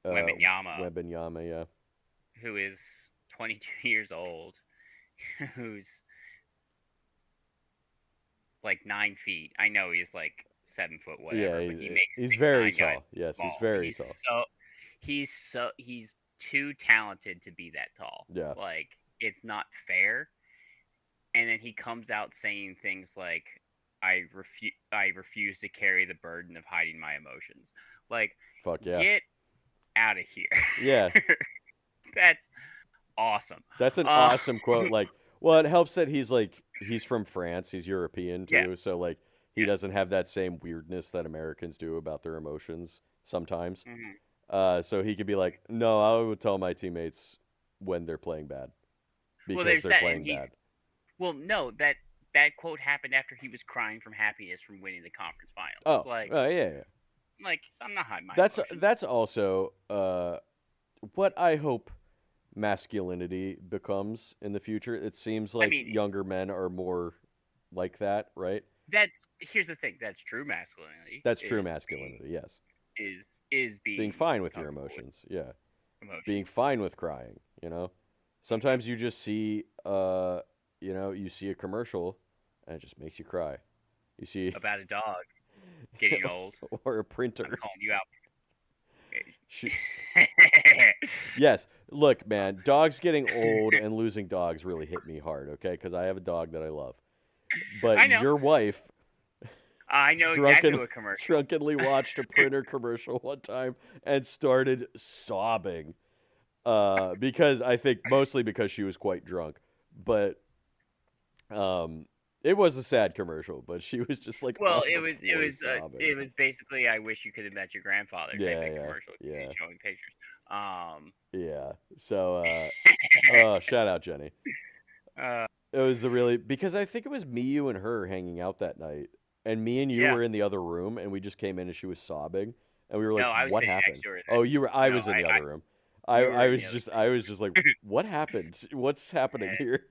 Uh, Wembanyama, Wembanyama, yeah. who is 22 years old, who's like 9 feet. I know he's like 7 foot Yeah, whatever, but he makes he's 6'9" very guys tall. Yes, he's small. very tall. He's too talented to be that tall. Yeah. Like it's not fair. And then he comes out saying things like, I refuse to carry the burden of hiding my emotions." Like, Fuck yeah. get out of here. Yeah. That's awesome. That's an Uh, awesome quote. Like, well, it helps that he's from France. He's European yeah, too, so like he yeah. doesn't have that same weirdness that Americans do about their emotions sometimes. hmm So he could be like, "No, I would tell my teammates when they're playing bad Well, because there's they're that, and playing bad." no, that quote happened after he was crying from happiness from winning the conference finals. Oh, yeah, yeah. Like I'm not hiding my That's emotions. that's also what I hope masculinity becomes in the future. It seems I like mean, younger men are more like that, right? here's the thing. That's true masculinity. That's true masculinity. Yes, Is being being fine with your comfortable with emotions. Yeah, being emotions. fine with crying. Hmm. Sometimes you just see, you see a commercial, and it just makes you cry. You see, About a dog getting old. or a I'm printer. calling you out. Sh- Yes, look, man, dogs getting old and losing dogs really hit me hard. Okay, because I have a dog that I love, but I know. your wife I know exactly drunken what commercial. drunkenly watched a printer commercial one time and started sobbing. Because I think mostly because she was quite drunk, but um, it was a sad commercial. But she was just like Well, on the floor sobbing. it was basically I wish you could have met your grandfather type Yeah, of yeah, commercial yeah, showing pictures. Um, yeah. So, shout out Jenny. uh, It was a really because I think it was me, you, and her hanging out that night, and me and you yeah. were in the other room, and we just came in and she was sobbing, and we were like, No, I was "What sitting next happened?" to her Oh, then. you were. I No, was in the other room. I you were I in was the other just I was just like, "What happened? What's happening and here?"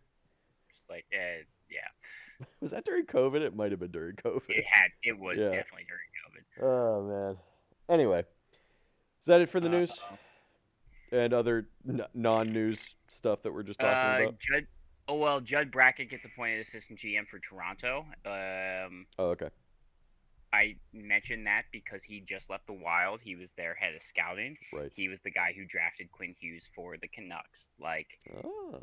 just like yeah. Was that during COVID? It might have been during COVID. It was Yeah. definitely during COVID. Oh man. Anyway, is that it for the news Uh, and other non-news stuff that we're just talking about? Judd. Oh well, Judd Brackett gets appointed assistant GM for Toronto. Oh, okay. I mentioned that because he just left the Wild. He was their head of scouting. Right. He was the guy who drafted Quinn Hughes for the Canucks. Like Oh.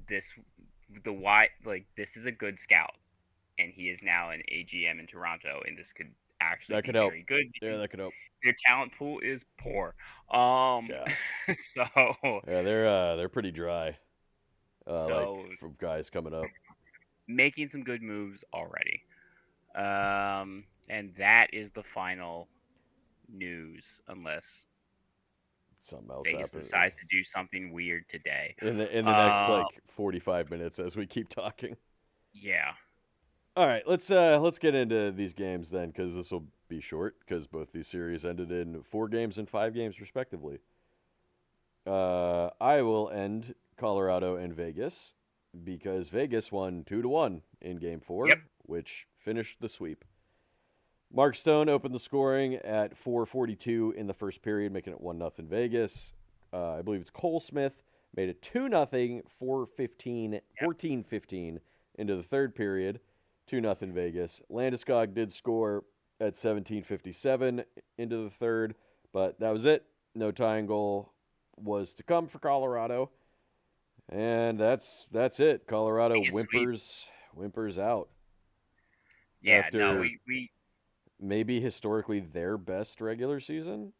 this, the why like this is a good scout, and he is now an AGM in Toronto, and this could actually That be could help. very good. Yeah, that could help. Their talent pool is poor. Um, Yeah. so Yeah, they're pretty dry. Like so from guys coming up. making some good moves already. And that is the final news, unless Something else Vegas happened decides to do something weird today. in the next Uh, like 45 minutes as we keep talking. yeah, All right, let's get into these games then, because this will be short, because both these series ended in 4 games and 5 games respectively. I will end Colorado and Vegas because Vegas won 2-1 in Game yep, 4, which finished the sweep. Mark Stone opened the scoring at 4:42 in the first period, making it 1-0 Vegas. I believe it's Cole Smith made it 2-0, 4:15, yep. 14:15 into the third period, 2-0 Vegas. Landeskog did score at 17:57 into the third, but that was it. No tying goal was to come for Colorado, and that's it. Colorado Vegas sweep. whimpers out Yeah, no, after we maybe historically their best regular season.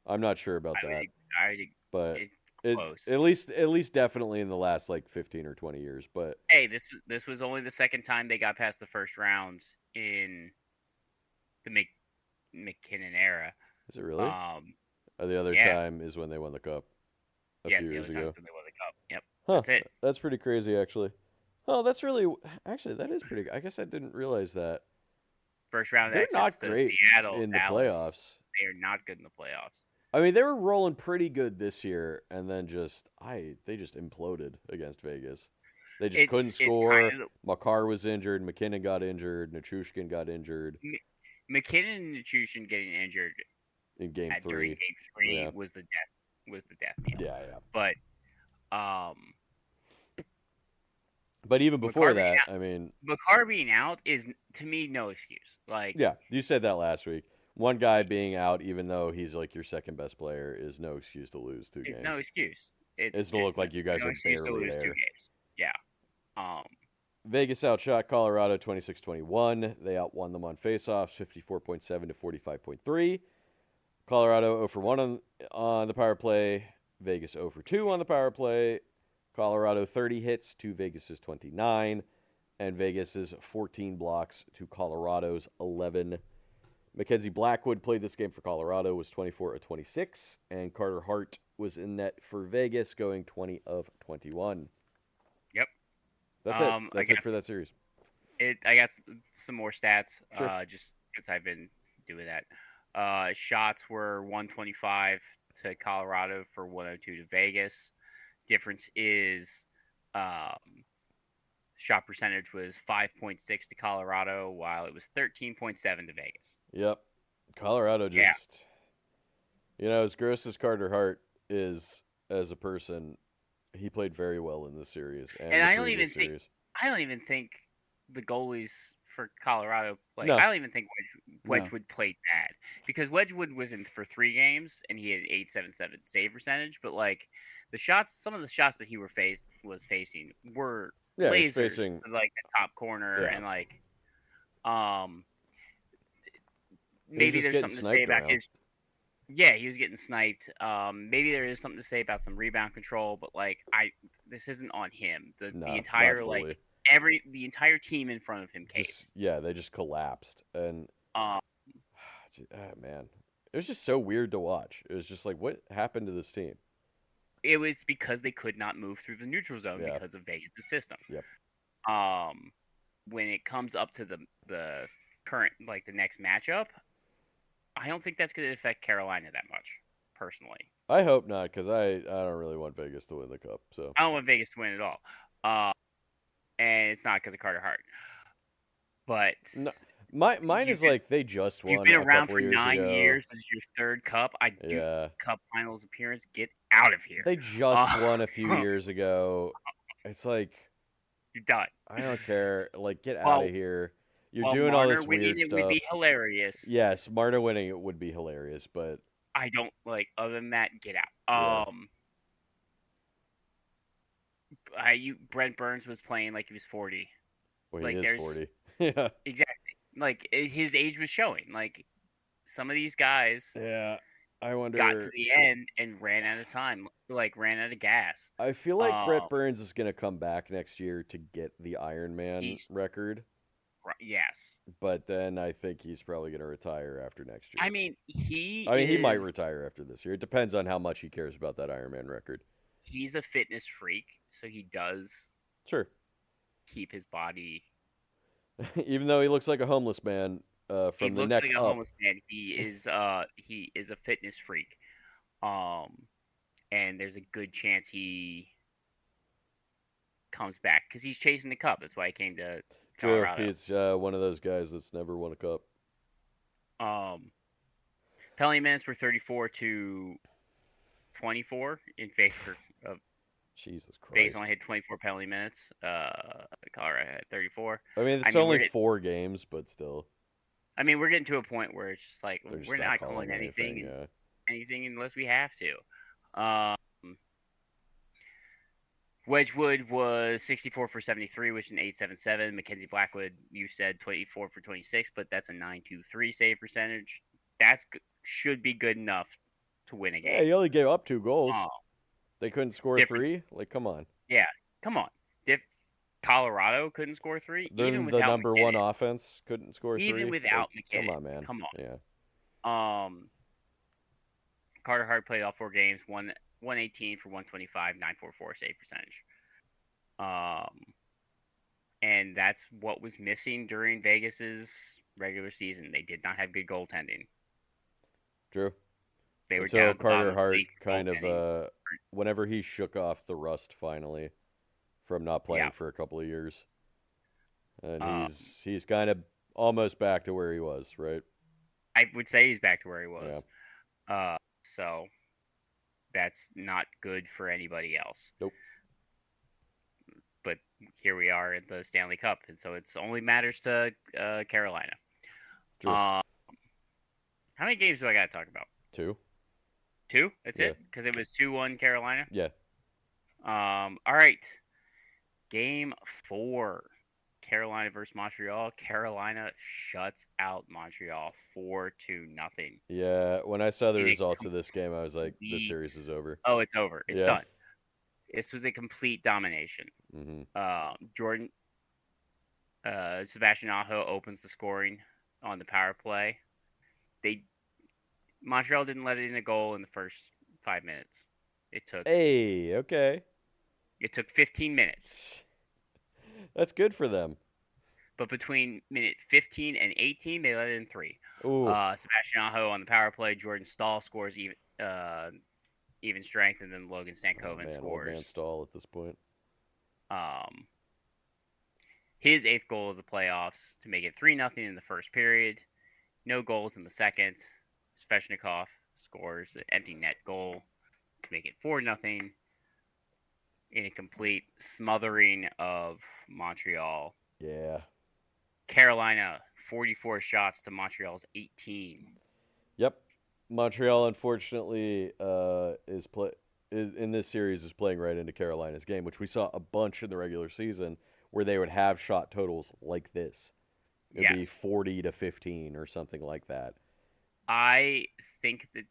I'm not sure about that, I would, but it's it close. at least definitely in the last like 15 or 20 years. But Hey, this was only the second time they got past the first round in the McKinnon era. is it really? Um, The other yeah, time is when they won the cup a few yes, the years other times ago. when they won the cup. Yep, Huh? that's it. That's pretty crazy, actually. Oh, that's really actually that is pretty. I guess I didn't realize that First round they're exits not to great Seattle, in the Dallas. playoffs. They are not good in the playoffs. I mean, they were rolling pretty good this year, and then they just imploded against Vegas. They just couldn't It's kind score. of Makar was injured. McKinnon got injured. Nichushkin got injured McKinnon and Nutrition getting injured in Game during 3. Game 3 Yeah, was the death knell. yeah, yeah. But um, But even before McCarr that, I mean, being out is to me no excuse. Like yeah, you said that last week. One guy being out, even though he's like your second best player, is no excuse to lose two it's no games. excuse. It's to look like you guys no are excuse to barely lose two there. games. Yeah. Um. Vegas outshot Colorado 26-21. They outwon them on faceoffs 54.7 to 45.3. Colorado 0 for 1 on the power play. Vegas 0 for 2 on the power play. Colorado 30 hits to Vegas's 29. And Vegas's 14 blocks to Colorado's 11. Mackenzie Blackwood played this game for Colorado, was 24 of 26. And Carter Hart was in net for Vegas, going 20 of 21. Yep. That's it. I That's it for that series. I got some more stats. Sure. Just because I've been doing that. Shots were 125 to Colorado for 102 to Vegas. Difference is um, shot percentage was 5.6 to Colorado, while it was 13.7 to Vegas. Yep. Colorado Yeah. just, as gross as Carter Hart is as a person, he played very well in this series and And the I don't even previous series. think the goalies for Colorado, like, No. I don't even think No. Wedgwood played bad, because Wedgwood was in for 3 games and he had 877 save percentage, but like some of the shots that he was facing were Yeah, he's lasers facing. to, like, the top corner, Yeah. and like um He was maybe just there's getting something to say sniped about around. his. Yeah, he was getting sniped. Maybe there is something to say about some rebound control, but like this isn't on him. The No, entire, not fully. the entire team in front of him caved. They just collapsed, and Um, man, it was just so weird to watch. It was just like, what happened to this team? it was because they could not move through the neutral zone Yeah. because of Vegas' system. Yep. When it comes up to the current, like, the next matchup, I don't think that's going to affect Carolina that much, personally. I hope not, because I don't really want Vegas to win the cup. So I don't want Vegas to win at all. And it's not because of Carter Hart. But no, mine is like they just won. You've been a around couple for years 9 ago. years. This is your 3rd cup. Yeah. Cup finals appearance. Get out of here. They just won a few years ago. It's like, you're done. I don't care. Like, get out of here. You're doing Marner all this winning weird it stuff. would be hilarious. Yes, Marta winning it would be hilarious, but I don't like. Other than that, get out. Brent Burns was playing like he was 40. Well, like, he is 40. Yeah. Exactly. Like, his age was showing. Like, some of these guys. Yeah. I wonder. Got to the end and ran out of time. Like, ran out of gas. I feel like Brett Burns is going to come back next year to get the Ironman record. Yes. But then I think he's probably going to retire after next year. I mean, he might retire after this year. It depends on how much he cares about that Ironman record. He's a fitness freak, so he does keep his body. Even though he looks like a homeless man from the neck up. He looks like a homeless man. He is a fitness freak. And there's a good chance he comes back because he's chasing the cup. That's why he came to Colorado. True. He's one of those guys that's never won a cup. Penalty minutes were 34 to 24 in favor of. Jesus Christ. Vegas only had 24 penalty minutes. Colorado had 34. I mean, it's only 4 games, but still. I mean, we're getting to a point where it's just like we're not calling anything unless we have to. Wedgwood was 64 for 73, which is an 877. Mackenzie Blackwood, you said 24 for 26, but that's a 923 save percentage. Should be good enough to win a game. Yeah, he only gave up 2 goals. They couldn't score 3? Like, come on. Yeah, come on. Colorado couldn't score 3? Even without the number McKinnon. 1 offense couldn't score 3? Even without McKinnon. Come on, man. Come on. Yeah. Carter Hart played all 4 games, 118 for 125, 944 save percentage. And that's what was missing during Vegas's regular season. They did not have good goaltending. True. They were so down Carter Hart kind of whenever he shook off the rust finally from not playing for a couple of years, and he's kind of almost back to where he was, right? I would say he's back to where he was. Yeah. So that's not good for anybody else. Nope. But here we are at the Stanley Cup, and so it only matters to Carolina. True. How many games do I got to talk about? 2. 2? That's it? Because it was 2-1 Carolina? Yeah. All right. Game 4. Carolina versus Montreal. Carolina shuts out Montreal 4-0. Yeah, when I saw the results of this game, I was like, this series is over. Oh, it's over. It's done. This was a complete domination. Mm-hmm. Sebastian Aho opens the scoring on the power play. Montreal didn't let in a goal in the first 5 minutes. It took 15 minutes. That's good for them. But between minute 15 and 18, they let in 3. Sebastian Aho on the power play. Jordan Stahl scores even strength, and then Logan Stankoven scores. Old man Stahl at this point. his 8th goal of the playoffs to make it 3-0 in the first period. No goals in the second. Svechnikov scores an empty net goal to make it 4-0 in a complete smothering of Montreal. Yeah. Carolina, 44 shots to Montreal's 18. Yep. Montreal, unfortunately, is in this series is playing right into Carolina's game, which we saw a bunch in the regular season, where they would have shot totals like this. It would be Yes. 40-15 or something like that. I think that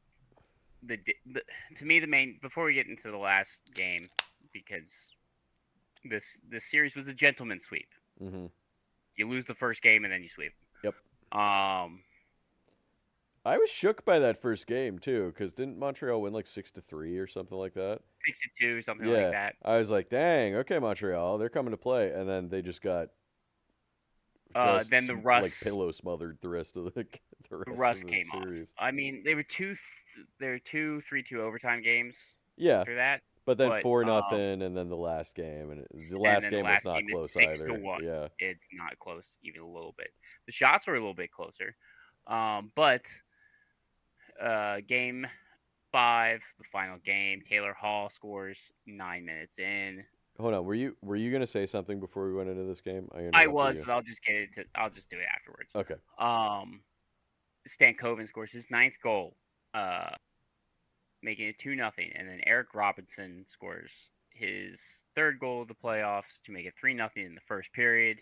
to me the main, before we get into the last game, because this series was a gentleman's sweep. Mm-hmm. You lose the first game and then you sweep. Yep. Um, I was shook by that first game too, because didn't Montreal win like 6-3 or something like that? 6-2, something like Yeah, that. I was like, dang, okay, Montreal, they're coming to play, and then they just got just Then the like rust, pillow smothered the rest of the the rest of rust the came off. series. I mean, there were 3-2 overtime games Yeah, after that, but then but 4-0, and then the last game, and the and last then the game was last not game is close 6-1. either. Yeah, It's not close even a little bit. The shots were a little bit closer, but game 5, the final game, Taylor Hall scores 9 minutes in. hold on, were you gonna say something before we went into this game? I I interrupted was, you. but I'll just do it afterwards. Okay. Stankoven scores his 9th goal, making it 2-0, and then Eric Robinson scores his 3rd goal of the playoffs to make it 3-0 in the first period.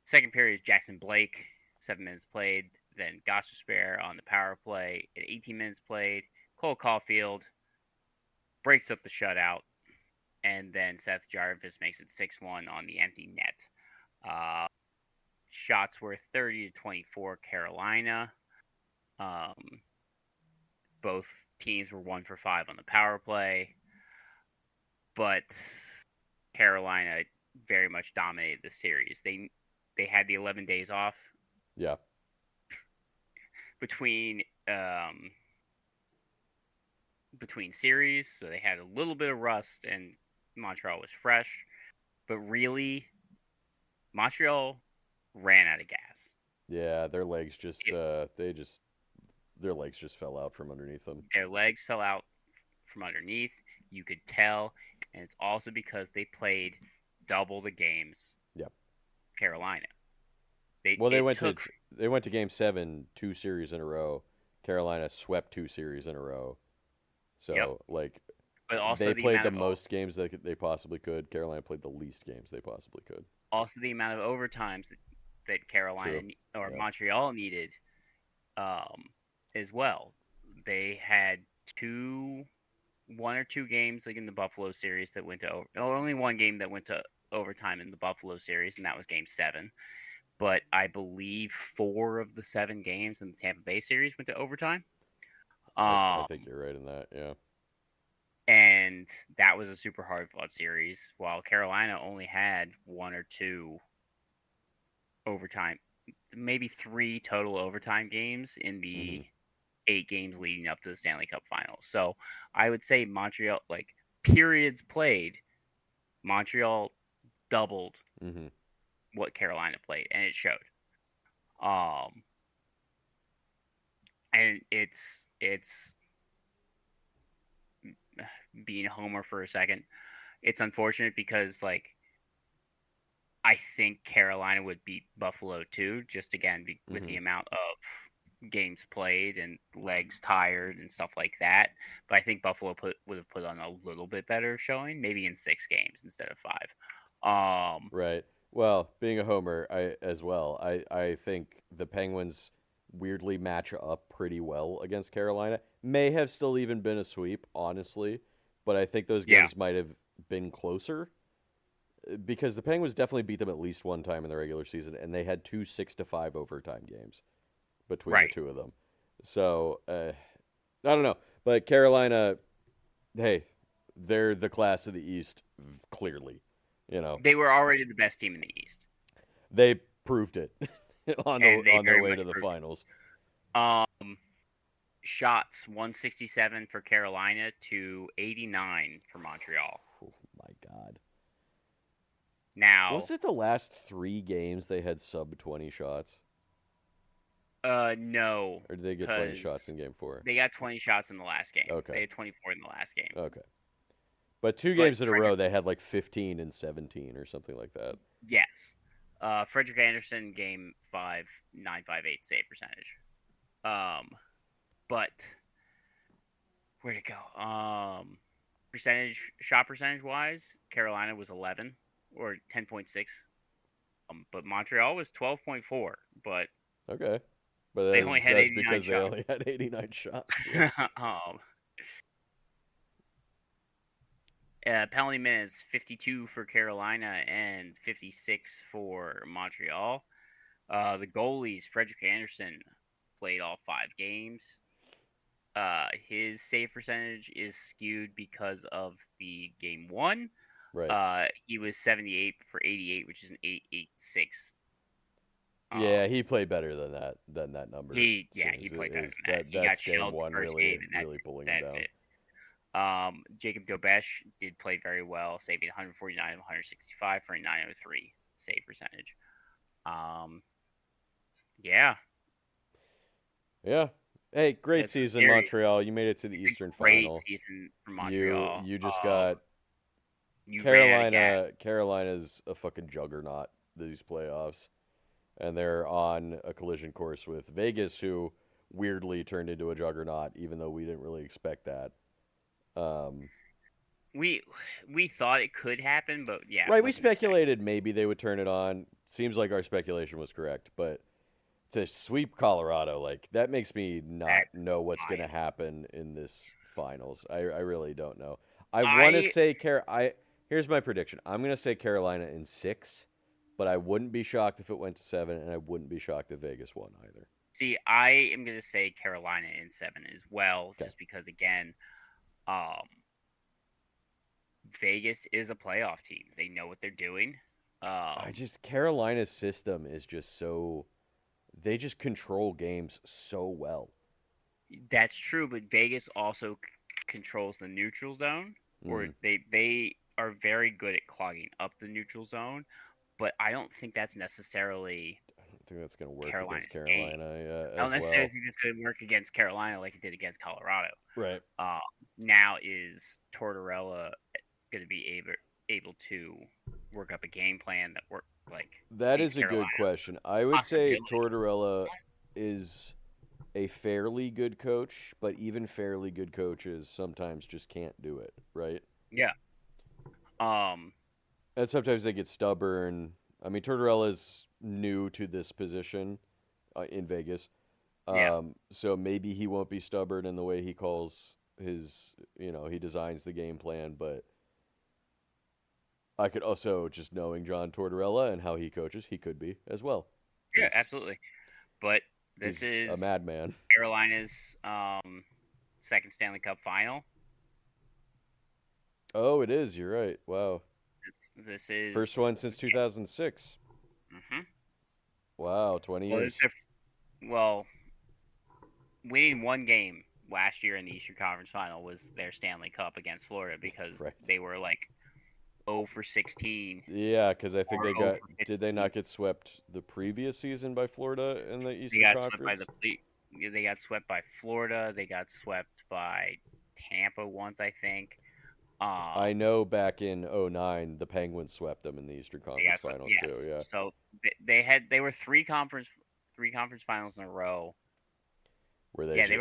Second period is Jackson Blake, 7 minutes played. Then Gostisbehere on the power play at 18 minutes played. Cole Caulfield breaks up the shutout, and then Seth Jarvis makes it 6-1 on the empty net. Shots were 30-24 Carolina. Both teams were 1 for 5 on the power play, but Carolina very much dominated the series. They had the 11 days off. Yeah. Between series, so they had a little bit of rust, and Montreal was fresh. But really, Montreal ran out of gas. Yeah, their legs just their legs just fell out from underneath them. Their legs fell out from underneath. You could tell, and it's also because they played double the games. Yep. Carolina. They went to Game 7 2 series in a row. Carolina swept 2 series in a row. So Yep. like, but also they played the most games that they possibly could. Carolina played the least games they possibly could. Also, the amount of overtimes that Carolina or Montreal needed, as well. They had 1 or 2 games like in the Buffalo series that went to only 1 game that went to overtime in the Buffalo series, and that was Game 7. But I believe 4 of the 7 games in the Tampa Bay series went to overtime. I think you're right in that, yeah. And that was a super hard-fought series, while Carolina only had 1 or 2 overtime, maybe 3 total overtime games in the 8 games leading up to the Stanley Cup Finals. So I would say Montreal, like periods played, Montreal doubled what Carolina played, and it showed. And it's being a homer for a second. It's unfortunate because like I think Carolina would beat Buffalo too, just again with the amount of games played and legs tired and stuff like that. But I think Buffalo would have put on a little bit better showing, maybe in 6 games instead of 5. Right. Well, being a homer, I think the Penguins weirdly match up pretty well against Carolina. May have still even been a sweep, honestly, but I think those games might have been closer because the Penguins definitely beat them at least one time in the regular season, and they had 2 6-5 overtime games between the two of them. So I don't know, but Carolina, hey, they're the class of the East, clearly. You know, they were already the best team in the East. They proved it on their way to the finals. Shots 167 for Carolina to 89 for Montreal. Oh my God. Now, Was it the last 3 games they had sub 20 shots? no, Or did they get 20 shots because in game 4? they got 20 shots in the last game. Okay. They had 24 in the last game. Okay. But 2 But games in a row, Frederick, they had like 15 and 17 or something like that. yes. Frederick Anderson, game 5, 958 save percentage. But where'd it go? Shot percentage wise, Carolina was 11 or 10.6. But Montreal was 12.4. But Okay. But they only had that's 89 because they shots. only had 89 shots. Yeah. Penalty minutes 52 for Carolina and 56 for Montreal. The goalies, Frederick Anderson, played all 5 games. His save percentage is skewed because of the game 1. Right. He was 78 for 88, which is an 886. Yeah, he played better than that number. He played better than that. He got That's game shelled the 1 first really game, and really pulling him down. it. Jacob Dobesh did play very well, saving 149 of 165 for a 903 save percentage. Yeah. Yeah. Hey, great It's season, Montreal. You made it to the Eastern Final. Great season for Montreal. You just got you ran out of gas. Carolina's a fucking juggernaut these playoffs, and they're on a collision course with Vegas, who weirdly turned into a juggernaut, even though we didn't really expect that. We thought it could happen, but yeah. Right, we speculated maybe they would turn it on. Seems like our speculation was correct, but to sweep Colorado, like, that makes me not know what's going to happen in this finals. I really don't know. I want to say here's my prediction. I'm going to say Carolina in 6, but I wouldn't be shocked if it went to 7, and I wouldn't be shocked if Vegas won either. See, I am going to say Carolina in 7 as well, Okay. just because, again, Vegas is a playoff team. They know what they're doing. Carolina's system is just so, they just control games so well. That's true, but Vegas also controls the neutral zone, or they are very good at clogging up the neutral zone. But I don't think that's necessarily. I don't think that's going to work Carolina's against Carolina. I don't necessarily think it's going to work against Carolina like it did against Colorado. Right. Now is Tortorella going to be able to work up a game plan that work like? That is a Carolina? good question. I would say Tortorella is a fairly good coach, but even fairly good coaches sometimes just can't do it, right? Yeah. And sometimes they get stubborn. I mean, Tortorella's new to this position in Vegas. So maybe he won't be stubborn in the way he calls his, he designs the game plan, but I could also, just knowing John Tortorella and how he coaches, he could be as well. Yeah, absolutely. But this is a madman. Carolina's second Stanley Cup final. Oh, it is. You're right. Wow. This is first one since 2006. Mm-hmm. Wow, 20 years. Winning one game last year in the Eastern Conference Final was their Stanley Cup against Florida because they were like 0 for 16. Yeah, because I think did they not get swept the previous season by Florida in the Eastern Conference? They got swept by Florida. They got swept by Tampa once, I think. I know back in 2009, the Penguins swept them in the Eastern Conference Finals too. Yeah. So they were three conference finals in a row. Where they they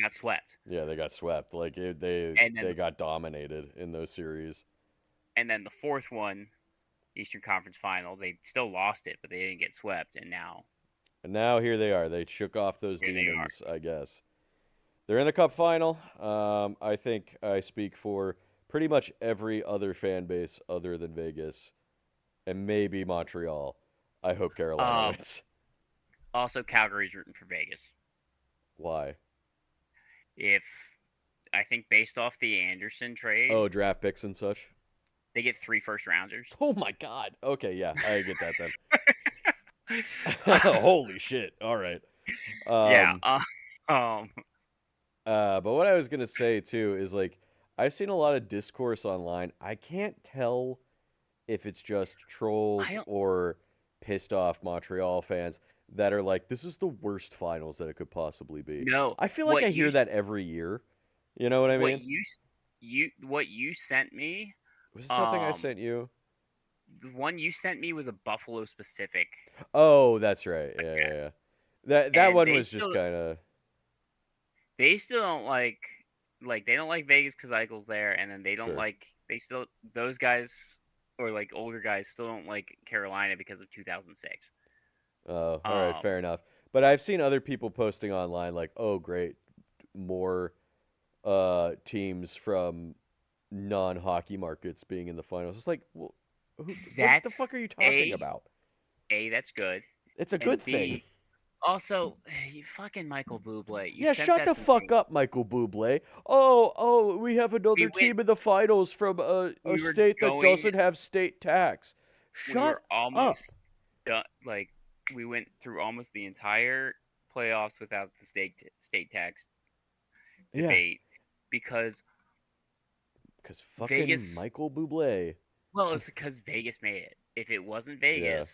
got swept. Yeah, they got swept. Like they got dominated in those series. And then the fourth one, Eastern Conference Final, they still lost it, but they didn't get swept. And now here they are. They shook off those demons, I guess. They're in the Cup final. I think I speak for pretty much every other fan base other than Vegas and maybe Montreal. I hope Carolina wins. Also, Calgary's rooting for Vegas. Why? I think based off the Anderson trade. Oh, draft picks and such? They get 3 first-rounders. Oh, my God. Okay, yeah, I get that then. Holy shit. All right. But what I was going to say, too, is, like, I've seen a lot of discourse online. I can't tell if it's just trolls I don't. or pissed off Montreal fans that are like, this is the worst finals that it could possibly be. No, I feel like what I you hear that every year. You know what I what mean? you sent me. Was it something I Um, sent you? the one you sent me was a Buffalo specific, Oh, that's right. I Yeah, yeah, yeah. guess, That and one was just kind of they still don't like they don't like Vegas because Eichel's there, and then sure. they still those guys or like older guys still don't like Carolina because of 2006. Oh, all right, Um, fair enough. But I've seen other people posting online like, "Oh, great, more teams from non-hockey markets being in the finals." It's like, well, what the that's fuck are you talking a about? that's good, It's a and good thing. B also you fucking Michael Bublé, you Yeah, sent shut that the to fuck me. up, Michael Bublé. Oh, we have another We went team in the finals from a we were state that going doesn't have state tax. we Shut were almost up. done like we went through almost the entire playoffs without the state tax Yeah, debate because because fucking Vegas. Michael Bublé. Well, it's because Vegas made it. If it wasn't Yeah. Vegas,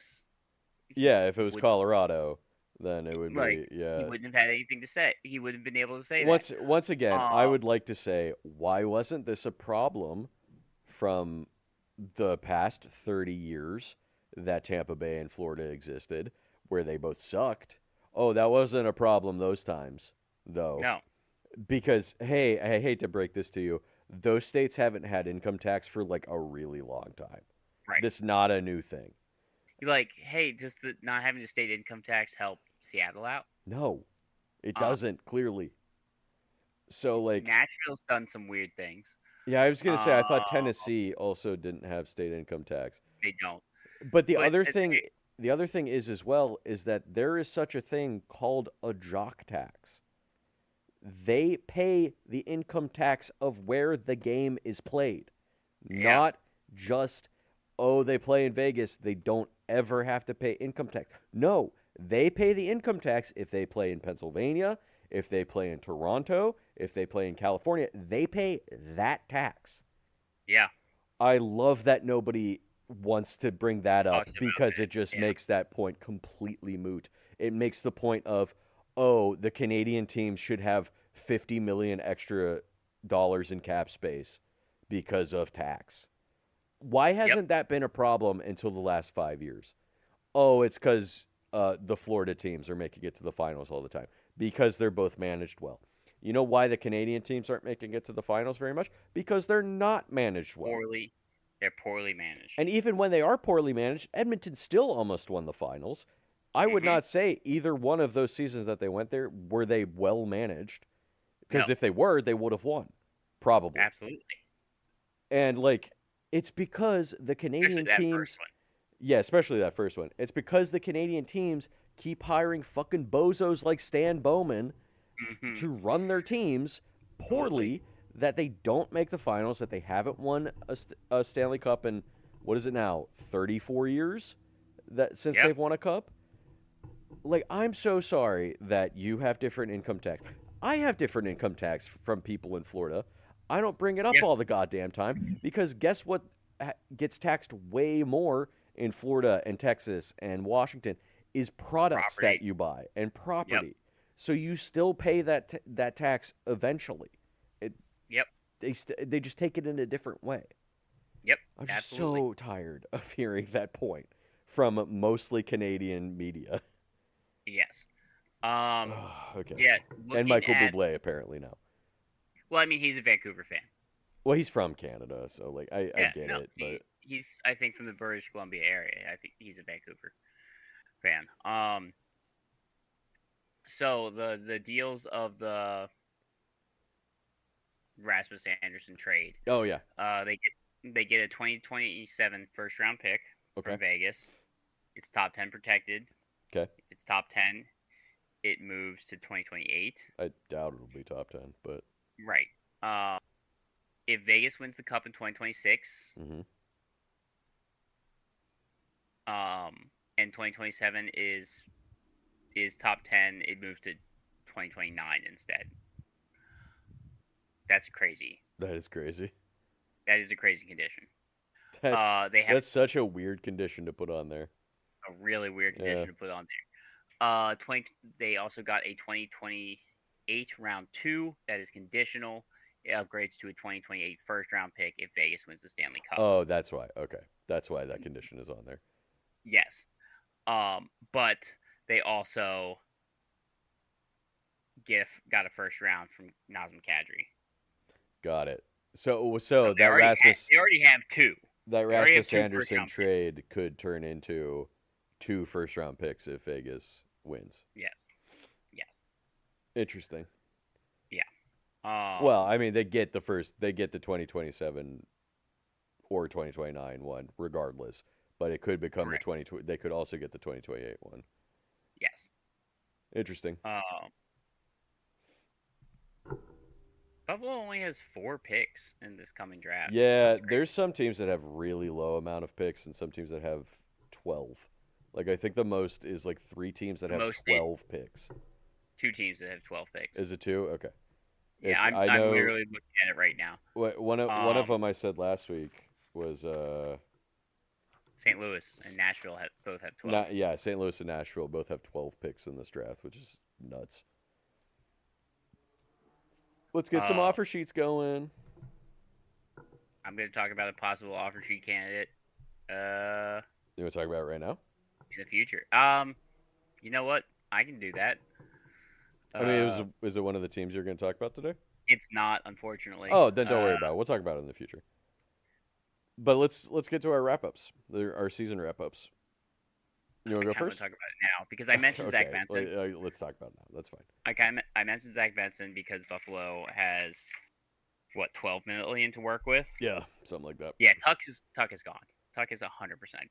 Yeah, if it he was wouldn't Colorado, then it would like be he yeah. wouldn't have had anything to say. He wouldn't have been able to say that. Once again, I Um, would like to say, why wasn't this a problem from the past 30 years that Tampa Bay and Florida existed, where they both sucked? Oh, that wasn't a problem those times, though. no, Because, hey, I hate to break this to you, those states haven't had income tax for like a really long time. right. This not a new thing. You're like, hey, does the not having the state income tax help Seattle out? No, it Um, doesn't, clearly. So, like, Nashville's done some weird things. yeah, I was gonna say Uh, I thought Tennessee also didn't have state income tax. they don't. But But the other thing is as well is that there is such a thing called a jock tax. They pay the income tax of where the game is played, yeah, not just oh they play in Vegas, they don't ever have to pay income tax. No, they pay the income tax if they play in Pennsylvania, if they play in Toronto, if they play in California, they pay that tax. yeah, I love that nobody wants to bring that up talks about because it just that. Yeah, makes that point completely moot. It makes the point of, oh, the Canadian team should have 50 million extra dollars in cap space because of tax. Why yep, hasn't that been a problem until the last 5 years? Oh, it's because the Florida teams are making it to the finals all the time because they're both managed well. You know why the Canadian teams aren't making it to the finals very much? Because they're not managed well. poorly. They're poorly managed. And even when they are poorly managed, Edmonton still almost won the finals. I would Hmm. not say either one of those seasons that they went there were they well managed. No, Because if they were, they would have won, probably. absolutely. And like, it's because the Especially Canadian that first teams, yeah, especially that first one. It's because the Canadian teams keep hiring fucking bozos like Stan Bowman one. Hmm. to run their teams Totally. poorly that they don't make the finals, that they haven't won a Stanley Cup in, what is it now, 34 years that since Yep. they've won a cup? Like, I'm so sorry that you have different income tax. I have different income tax from people in Florida. I don't bring it up Yeah. all the goddamn time because guess what gets taxed way more in Florida and Texas and Washington is products that Property. you buy and Yep. property. So you still pay that tax eventually. It, Yep. they just take it in a different way. Yep. I'm just Absolutely. so tired of hearing that point from mostly Canadian media. Yes. Um. Okay. Yeah. And Looking Michael at. Bublé apparently now. Well, I mean, he's a Vancouver fan. Well, he's from Canada, so like I Yeah. get No. it, but He's. I think from the British Columbia area. I think he's a Vancouver fan. So the deals of the Rasmus Anderson trade. oh yeah, They get a 2027 first round pick okay, from Vegas. It's top 10 protected. okay. It's top 10. It moves to 2028. I doubt it'll be top 10, but Right. Um, if Vegas wins the cup in 2026, hmm and 2027 is top 10, it moves to 2029 instead. That's crazy. that is crazy. That is a crazy condition. They have That's such a weird condition to put on there. a really weird Yeah. condition to put on there. 20. They also got a 2028 round two that is conditional. It upgrades to a 2028 first round pick if Vegas wins the Stanley Cup. Oh, that's why. Okay. That's why that condition is on there. Yes. But they also got a first round from Nazem Kadri. Got it. So So that they already have two. that They already have Rasmus two first Anderson round picks. trade could turn into 2 first round picks if Vegas wins. Yes. Yes. Interesting. Yeah. Well, I mean, they get the 2027 or 2029 one regardless, but it could become correct. the 2020. They could also get the 2028 one. Yes. Interesting. Buffalo only has 4 picks in this coming draft. Yeah, That's crazy. there's some teams that have really low amount of picks and some teams that have 12. Like I think the most is like 3 teams that The have most 12 picks. 2 teams that have 12 picks. Is it 2? Okay. Yeah, I I'm know literally looking at it right now. one of them I said last week was St. Louis and Nashville both have 12. yeah, St. Louis and Nashville both have 12 picks in this draft, which is nuts. Let's get some offer sheets going. I'm going to talk about a possible offer sheet candidate. You want to talk about it right now? In the future. You know what? I can do that. I mean, is it one of the teams you're going to talk about today? It's not, unfortunately. Oh, then don't worry about it. We'll talk about it in the future. But let's get to our wrap ups, our season wrap ups. You want to go first? Talk about it now because I mentioned okay. Zach Benson. Let's talk about it now. That's fine. I mentioned Zach Benson because Buffalo has 12 million to work with. Yeah, something like that. Yeah, Tuck is gone. Tuck is 100%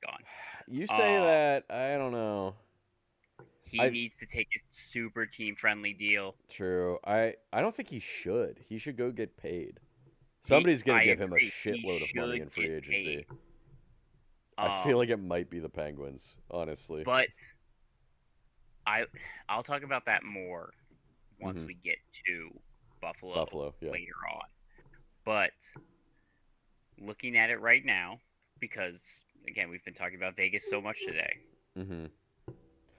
gone. You say that, I don't know. He needs to take a super team friendly deal. True. I don't think he should. He should go get paid. Somebody's going to give him a shitload of money in free agency. I feel like it might be the Penguins, honestly. But I'll talk about that more once we get to Buffalo later on. But looking at it right now, because again we've been talking about Vegas so much today. Mm-hmm.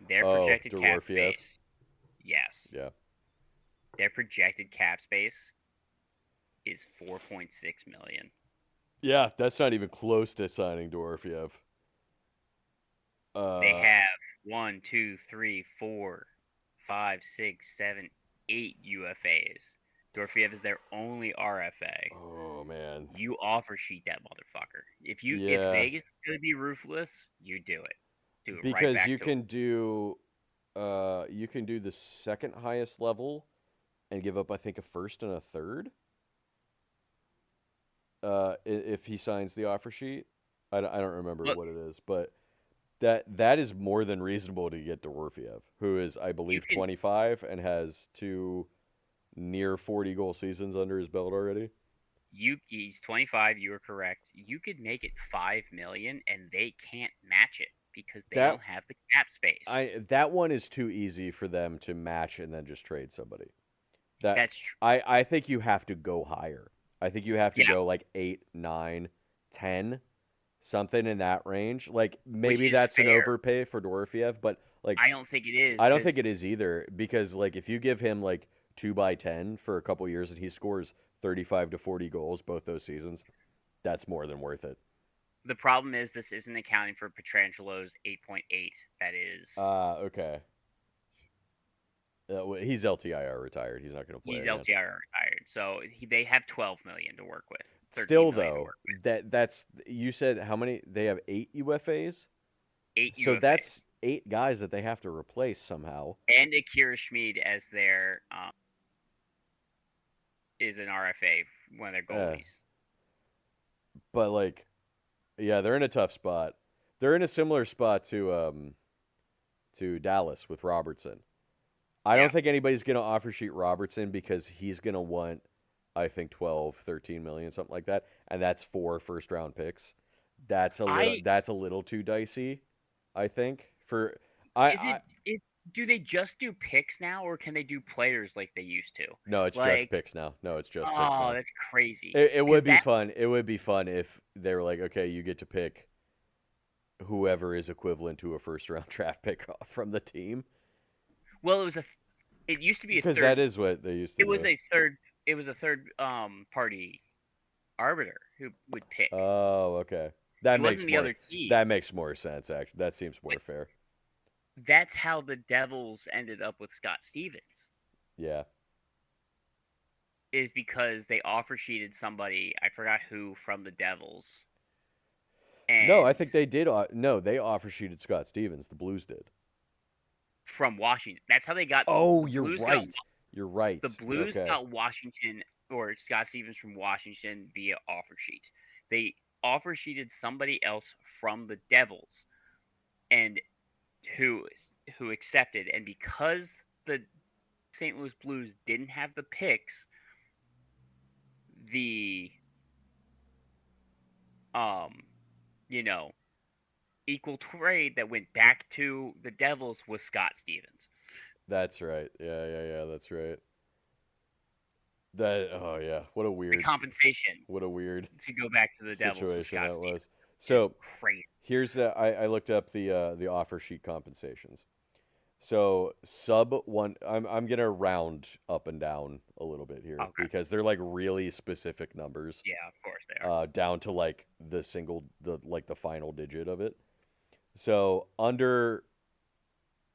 Their projected cap space. Yes. Yeah. Their projected cap space is 4.6 million. Yeah, that's not even close to signing Dorofiev. They have 1, 2, 3, 4, 5, 6, 7, 8 UFAs. Dorofiev is their only RFA. Oh man. You offer sheet that motherfucker. If Vegas is gonna be ruthless, you do it. Do it because right back you to can do the second highest level and give up I think a first and a third. If he signs the offer sheet, I don't remember what it is, but that is more than reasonable to get Dorofiev, who is I believe 25 and has 2 near 40 goal seasons under his belt already. He's 25. You are correct. You could make it 5 million, and they can't match it because they don't have the cap space. That one is too easy for them to match and then just trade somebody. That's true. I think you have to go higher. I think you have to go like 8, 9, 10, something in that range. Like maybe that's fair. An overpay for Dorofiev, but like I don't think it is. I don't think it is either because like if you give him like 2x10 for a couple years and he scores 35 to 40 goals both those seasons, that's more than worth it. The problem is this isn't accounting for Petrangelo's 8.8. That is okay. He's LTIR retired. He's not going to play. He's LTIR retired, so they have 12 million to work with. Still, though, that's you said how many? They have 8 UFAs. 8 UFAs. So that's 8 guys that they have to replace somehow. And Akira Schmid as their is an RFA, one of their goalies. But like, yeah, they're in a tough spot. They're in a similar spot to Dallas with Robertson. I don't think anybody's going to offer sheet Robertson because he's going to want, I think, 12, 13 million, something like that. And that's 4 first-round picks. That's a little too dicey, I think. do they just do picks now, or can they do players like they used to? No, it's just Like, picks now. No, it's just picks oh, now. that's crazy. It Because would be that, fun. It would be fun if they were like, okay, you get to pick whoever is equivalent to a first round draft pick from the team, well, it used to be a because that third. is what they used to It was do. a third. It was a third party arbiter who would pick. Oh, okay. It wasn't the other team. That makes more sense. Actually, that seems more But fair. that's how the Devils ended up with Scott Stevens. Yeah. Is because they offer sheeted somebody, I forgot who, from the Devils. No, I And think they did. No, they offer sheeted Scott Stevens. The Blues did. from Washington. That's how they got Oh, the you're Blues got right. You're right. the Blues Okay. got Washington or Scott Stevens from Washington via offer sheet. They offer sheeted somebody else from the Devils and who accepted, and because the St. Louis Blues didn't have the picks, the um you know, equal trade that went back to the Devils was Scott Stevens. That's right. Yeah. That's right. That. Oh yeah. The compensation What a weird to go back to the Devils was situation Scott that Stevens. was. Just So crazy. here's I looked up the offer sheet compensations. So sub one, I'm gonna round up and down a little bit here Okay. because they're like really specific numbers, Yeah, of course they are. down to like the final digit of it. So under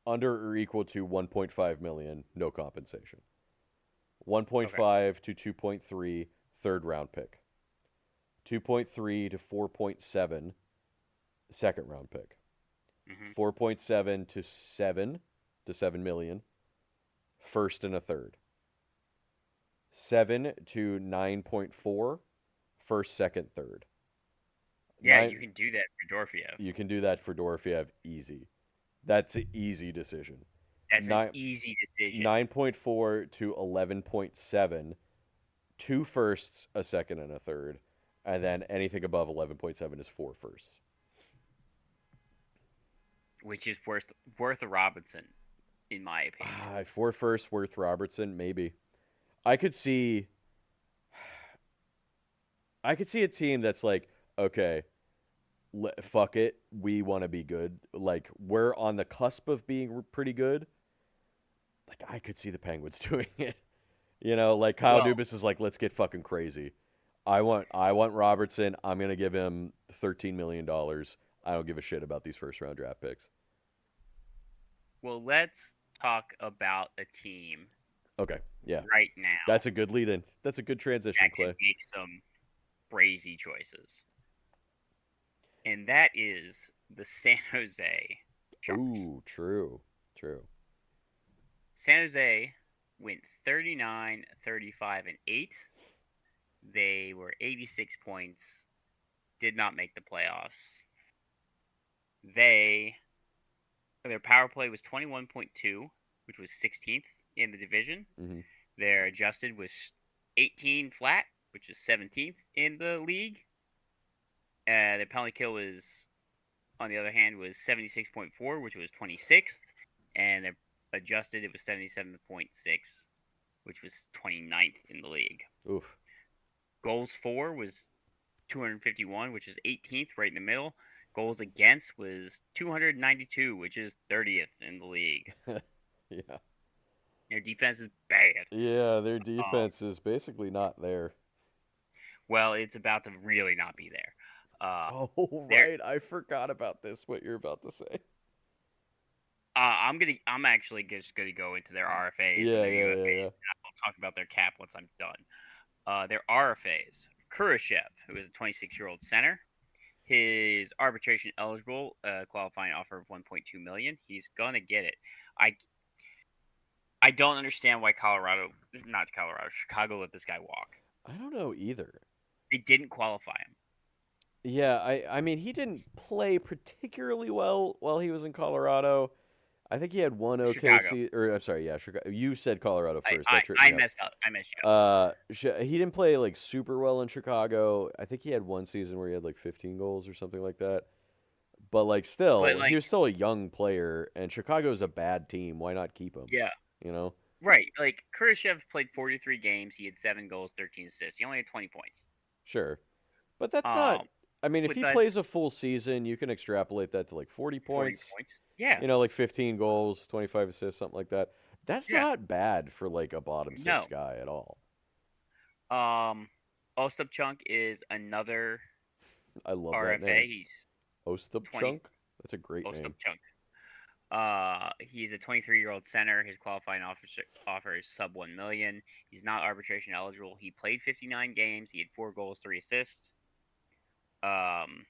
or equal to 1.5 million, no compensation. Okay. 1.5 to 2.3, third round pick. 2.3 to 4.7, second round pick. Hmm. 4.7 to 7 million, first and a third. 7 to 9.4, first, second, third. Yeah, Nine, you can do that for Dorfiev. you can do that for Dorfiev easy. That's an easy decision. That's an Nine, easy decision. 9.4 to 11.7, two firsts, a second, and a third. And then anything above 11.7 is four firsts. Which is worth a Robinson, in my opinion. Four firsts worth Robertson, maybe. I could see I could see a team that's like, okay, fuck it, we want to be good. Like we're on the cusp of being pretty good. Like I could see the Penguins doing it. You know, like Kyle Well, Dubas is like, let's get fucking crazy. I want Robertson. I'm gonna give him $13 million. I don't give a shit about these first round draft picks. let's talk about a team Okay, yeah, right now that's a good lead in. That's a good transition, that can Clay. make some crazy choices, and that is the San Jose Sharks. Ooh, true, true. San Jose went 39, 35, and 8. They were 86 points, did not make the playoffs. Their power play was 21.2, which was 16th in the division. Hmm. Their adjusted was 18 flat, which is 17th in the league. Their penalty kill was, on the other hand, was 76.4, which was 26th, and their adjusted it was 77.6, which was 29th in the league. Oof. Goals for was 251, which is 18th, right in the middle. Goals against was 292, which is 30th in the league. Yeah. Their defense is bad. Yeah, their defense is basically not there. Well, it's about to really not be there. Oh, right. I forgot about this, what you're about to say. I'm actually just gonna go into their RFAs and their UFAs. Yeah. I'll talk about their cap once I'm done. Their RFAs: Kurashev, who is a 26-year-old center. His arbitration eligible, qualifying offer of 1.2 million. He's gonna get it. I don't understand why Chicago let this guy walk. I don't know either. They didn't qualify him. Yeah, I mean he didn't play particularly well while he was in Colorado. I think he had one Chicago. or I'm sorry, yeah, Chicago. You said Colorado first. I messed up. I messed you up. He didn't play like super well in Chicago. I think he had one season where he had like 15 goals or something like that. But like But still, he like, was still a young player, and Chicago's a bad team. Why not keep him? yeah, You know? right. Like Khrushchev played 43 games. He had 7 goals, 13 assists. He only had 20 points. Sure. But that's not. Um, I mean, if but he that's plays a full season, you can extrapolate that to like 40 40 points. points. Yeah, Like 15 goals, 25 assists, something like that. That's yeah. not bad for like a bottom six No. guy at all. Um, Ostapchuk is another I love that name. RFA. He's 20. Ostapchunk? That's a great name. Ostapchuk. He's a 23-year-old center. His qualifying offer is sub 1 million. He's not arbitration eligible. He played 59 games. He had 4 goals, 3 assists. Um,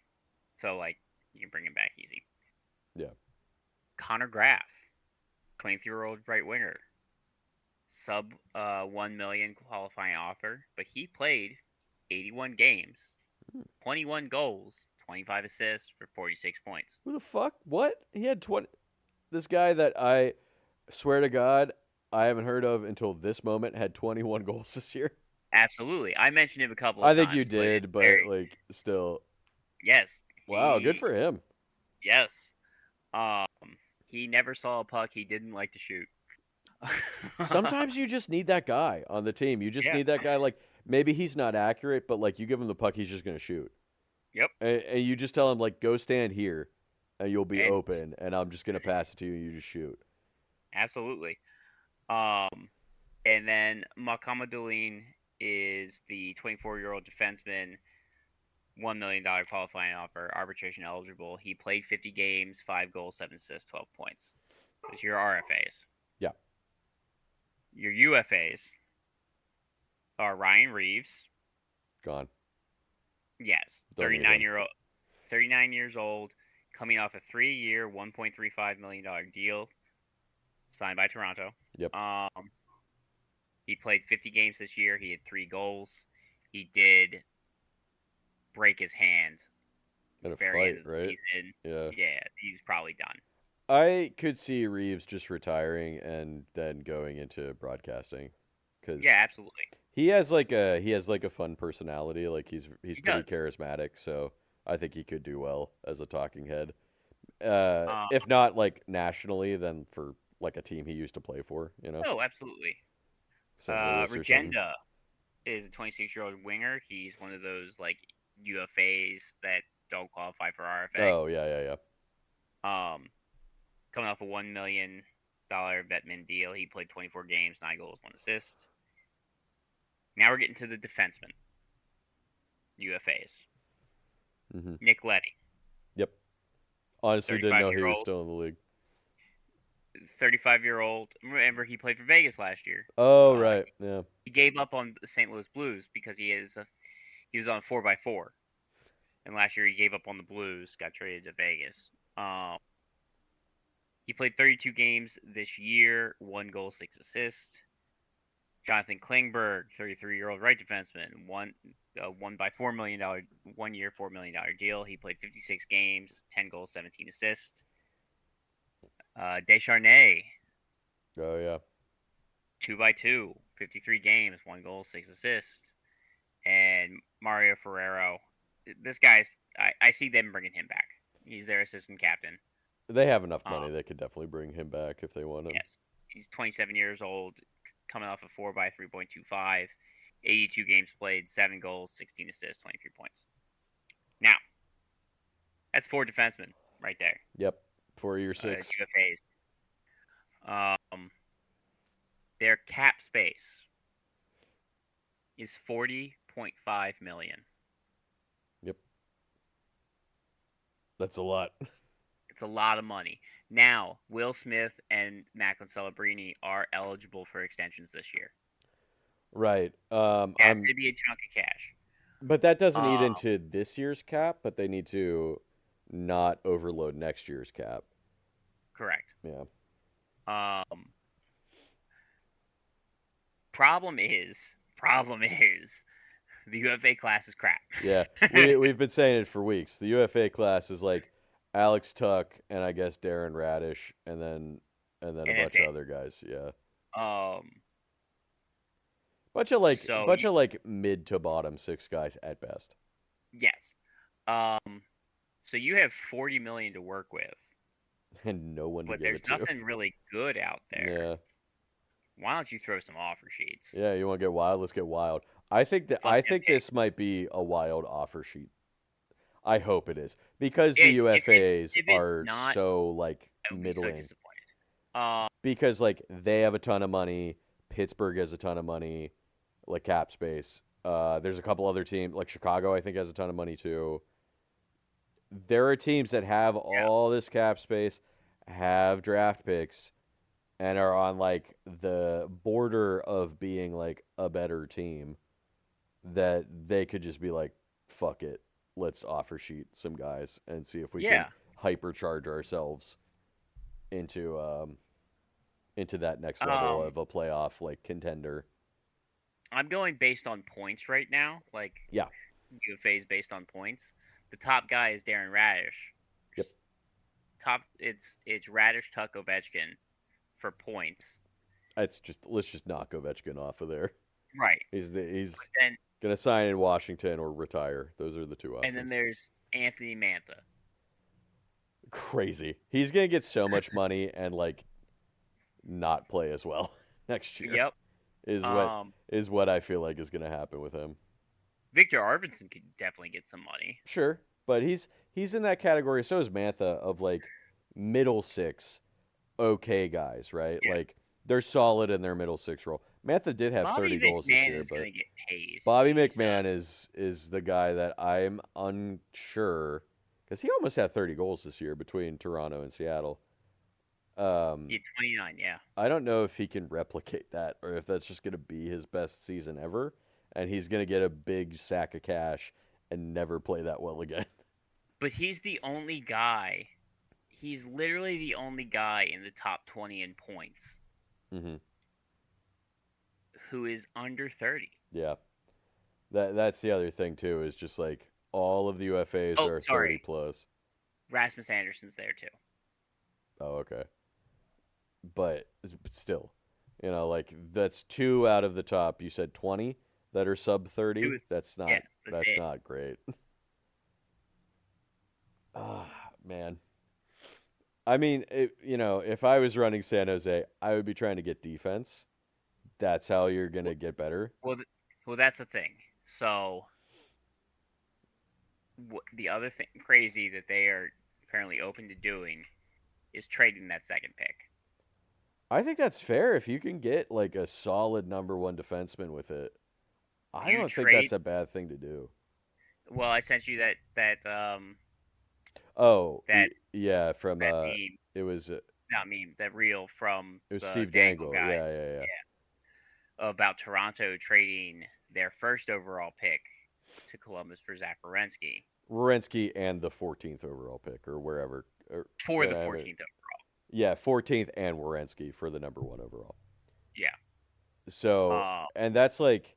so like you can bring him back easy. Yeah. Connor Graff, 23-year-old right winger, sub 1 million qualifying offer, but he played 81 games, 21 goals, 25 assists for 46 points. Who the fuck? What? He had 20. This guy that I swear to God I haven't heard of until this moment had 21 goals this year. Absolutely, I mentioned him a couple I of think you times, but did, it's but very like still. yes. Wow, good for him. Yes. Um, he never saw a puck he didn't like to shoot. Sometimes you just need that guy on the team. You just Yeah. need that guy. Like maybe he's not accurate, but like you give him the puck, he's just gonna shoot. Yep. And you just tell him like, go stand here, and you'll be And open, and I'm just gonna pass it to you, and you just shoot. absolutely. And then Muhammad is the 24-year-old defenseman, $1 million qualifying offer, arbitration eligible. He played 50 games, 5 goals, 7 assists, 12 points. Those are your RFAs. Yeah. Your UFAs are Ryan Reeves. Gone. Yes, Don't need 39 him. year old, 39 years old, coming off a 3-year, $1.35 million deal, signed by Toronto. Yep. He played 50 games this year. He had 3 goals. He did break his hand In a at the very end fight, of the right? season. Yeah. Yeah, he's probably done. I could see Reeves just retiring and then going into broadcasting, because Yeah, absolutely. he has like a fun personality. Like he's He pretty does. charismatic, so I think he could do well as a talking head. Um, If not like nationally, then for like a team he used to play for, oh, absolutely. St. Louis or something. Regenda is a 26-year-old winger. He's one of those like UFAs that don't qualify for RFA. Oh yeah. Coming off a $1 million Bettman deal, he played 24 games, 9 goals, 1 assist. Now we're getting to the defensemen, UFAs. Mm-hmm. Nick Leddy, Yep. Honestly, didn't know he was 35-year-old. still in the league. 35-year-old. Remember, he played for Vegas last year. Oh right, yeah. He gave up on the St. Louis Blues because he was on 4x4, and last year he gave up on the Blues, got traded to Vegas. He played 32 games this year, 1 goal, 6 assists. Jonathan Klingberg, 33-year-old right defenseman, won by $4 million, 1 year, $4 million deal. He played 56 games, 10 goals, 17 assists. Descharnais, Oh yeah. 2x2, 53 games, 1 goal, 6 assists. And Mario Ferrero, this guy's, I see them bringing him back. He's their assistant captain. They have enough money. They could definitely bring him back if they want him. Yes. He's 27 years old, coming off a 4x3.25, 82 games played, 7 goals, 16 assists, 23 points. Now, that's 4 defensemen right there. Yep. 4 year 6. UFAs. Their cap space is $40.5 million. Yep. That's a lot. It's a lot of money. Now, Will Smith and Macklin Celebrini are eligible for extensions this year. Right. That's going to be a chunk of cash. But that doesn't eat into this year's cap, but they need to not overload next year's cap. Correct. Yeah. Problem is, the UFA class is crap. Yeah. We've been saying it for weeks. The UFA class is like Alex Tuck and I guess Darren Radish and then a bunch of other guys. Yeah. Bunch of mid to bottom 6 guys at best. Yes. So you have 40 million to work with, and no one to but give there's it to. nothing really good out there. Yeah. Why don't you throw some offer sheets? Yeah, you want to get wild? Let's get wild. Fuck I them think picks. this might be a wild offer sheet. I hope it is because the It, if it's UFAs if it's are not, so like I would be so middling disappointed. Um, because like they have a ton of money, Pittsburgh has a ton of money, like cap space. There's a couple other teams like Chicago I think has a ton of money too. There are teams that have yeah, all this cap space, have draft picks, and are on like the border of being like a better team that they could just be like, fuck it, let's offer sheet some guys and see if we can yeah. hypercharge ourselves into into that next level Um, of a playoff like contender. I'm going based on points right now. Like Yeah. UFA's based on points. The top guy is Darren Radish. Yep. Top, it's Radish, Tuck, Ovechkin for points. It's just let's just knock Ovechkin off of there. Right. He's Then gonna sign in Washington or retire. Those are the two and then options. there's Anthony Mantha. Crazy. He's gonna get so much money and like not play as well next year. Yep. Is what Um, is what I feel like is gonna happen with him. Victor Arvidsson could definitely get some money. Sure, but he's in that category. So is Mantha of like middle six, okay guys, right? Yeah. Like they're solid in their middle six role. Mantha did have Bobby 30 goals this McMahon year, is but gonna get paid. Bobby Jesus. McMahon is the guy that I'm unsure because he almost had 30 goals this year between Toronto and Seattle. Yeah, 29. Yeah. I don't know if he can replicate that or if that's just going to be his best season ever, and he's going to get a big sack of cash and never play that well again. But he's the only guy. He's literally the only guy in the top 20 in points hmm who is under 30. Yeah, that's the other thing too is just like all of the UFAs Oh, are 30 sorry. plus. Rasmus Anderson's there too. Oh, okay, but still, like that's two out of the top. You said 20 that are sub 30. Two, yes, that's That's it. not great. Ah, man. I mean, if I was running San Jose, I would be trying to get defense. That's how you're gonna get better. Well, well, that's the thing. So the other thing crazy that they are apparently open to doing is trading that second pick. I think that's fair if you can get like a solid number one defenseman with it. I You don't think that's trade. a bad thing to do. Well, I sent you Oh, that yeah, from that meme, it was not meme, that reel from the Steve Dangle Dangle. guys. Yeah, yeah, yeah. About Toronto trading their first overall pick to Columbus for Zach Werenski Wierenski and the 14th overall pick or wherever. Or, for the 14th overall. yeah, 14th and Wierenski for the number one overall. Yeah. So, and that's like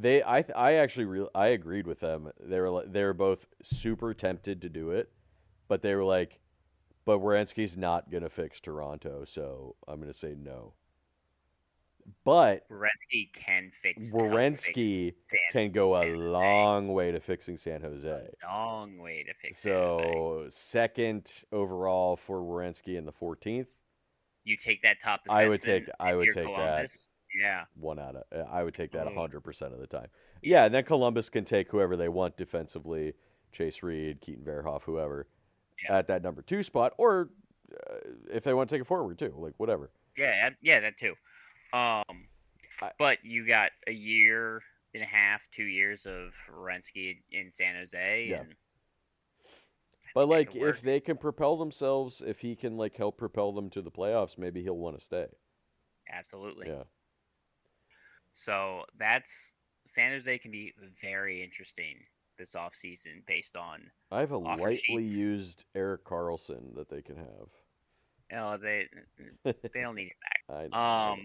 I actually I agreed with them. They were both super tempted to do it, but they were like, but Wierenski's not gonna fix Toronto, so I'm gonna say no. But Werenski can help fix Wierenski can go a San Jose. long way to fixing San Jose. A long way to fix San Jose. So second overall for Wierenski in the 14th. You take that top defenseman. I would take that. Columbus. Yeah. I would take that Ugh. 100% of the time. Yeah, and then Columbus can take whoever they want defensively, Chase Reed, Keaton Verhoff, whoever, Yeah. at that number two spot, or if they want to take it forward too, like whatever. Yeah, that too. But you got a year and a half, 2 years of Werenski in San Jose, Yeah. and But like, could work. if they can propel themselves, if he can like help propel them to the playoffs, maybe he'll want to stay. Absolutely. Yeah. So that's San Jose can be very interesting this offseason based on I have a offer lightly sheets. used Eric Carlson that they can have. Oh, they don't need it back. I know.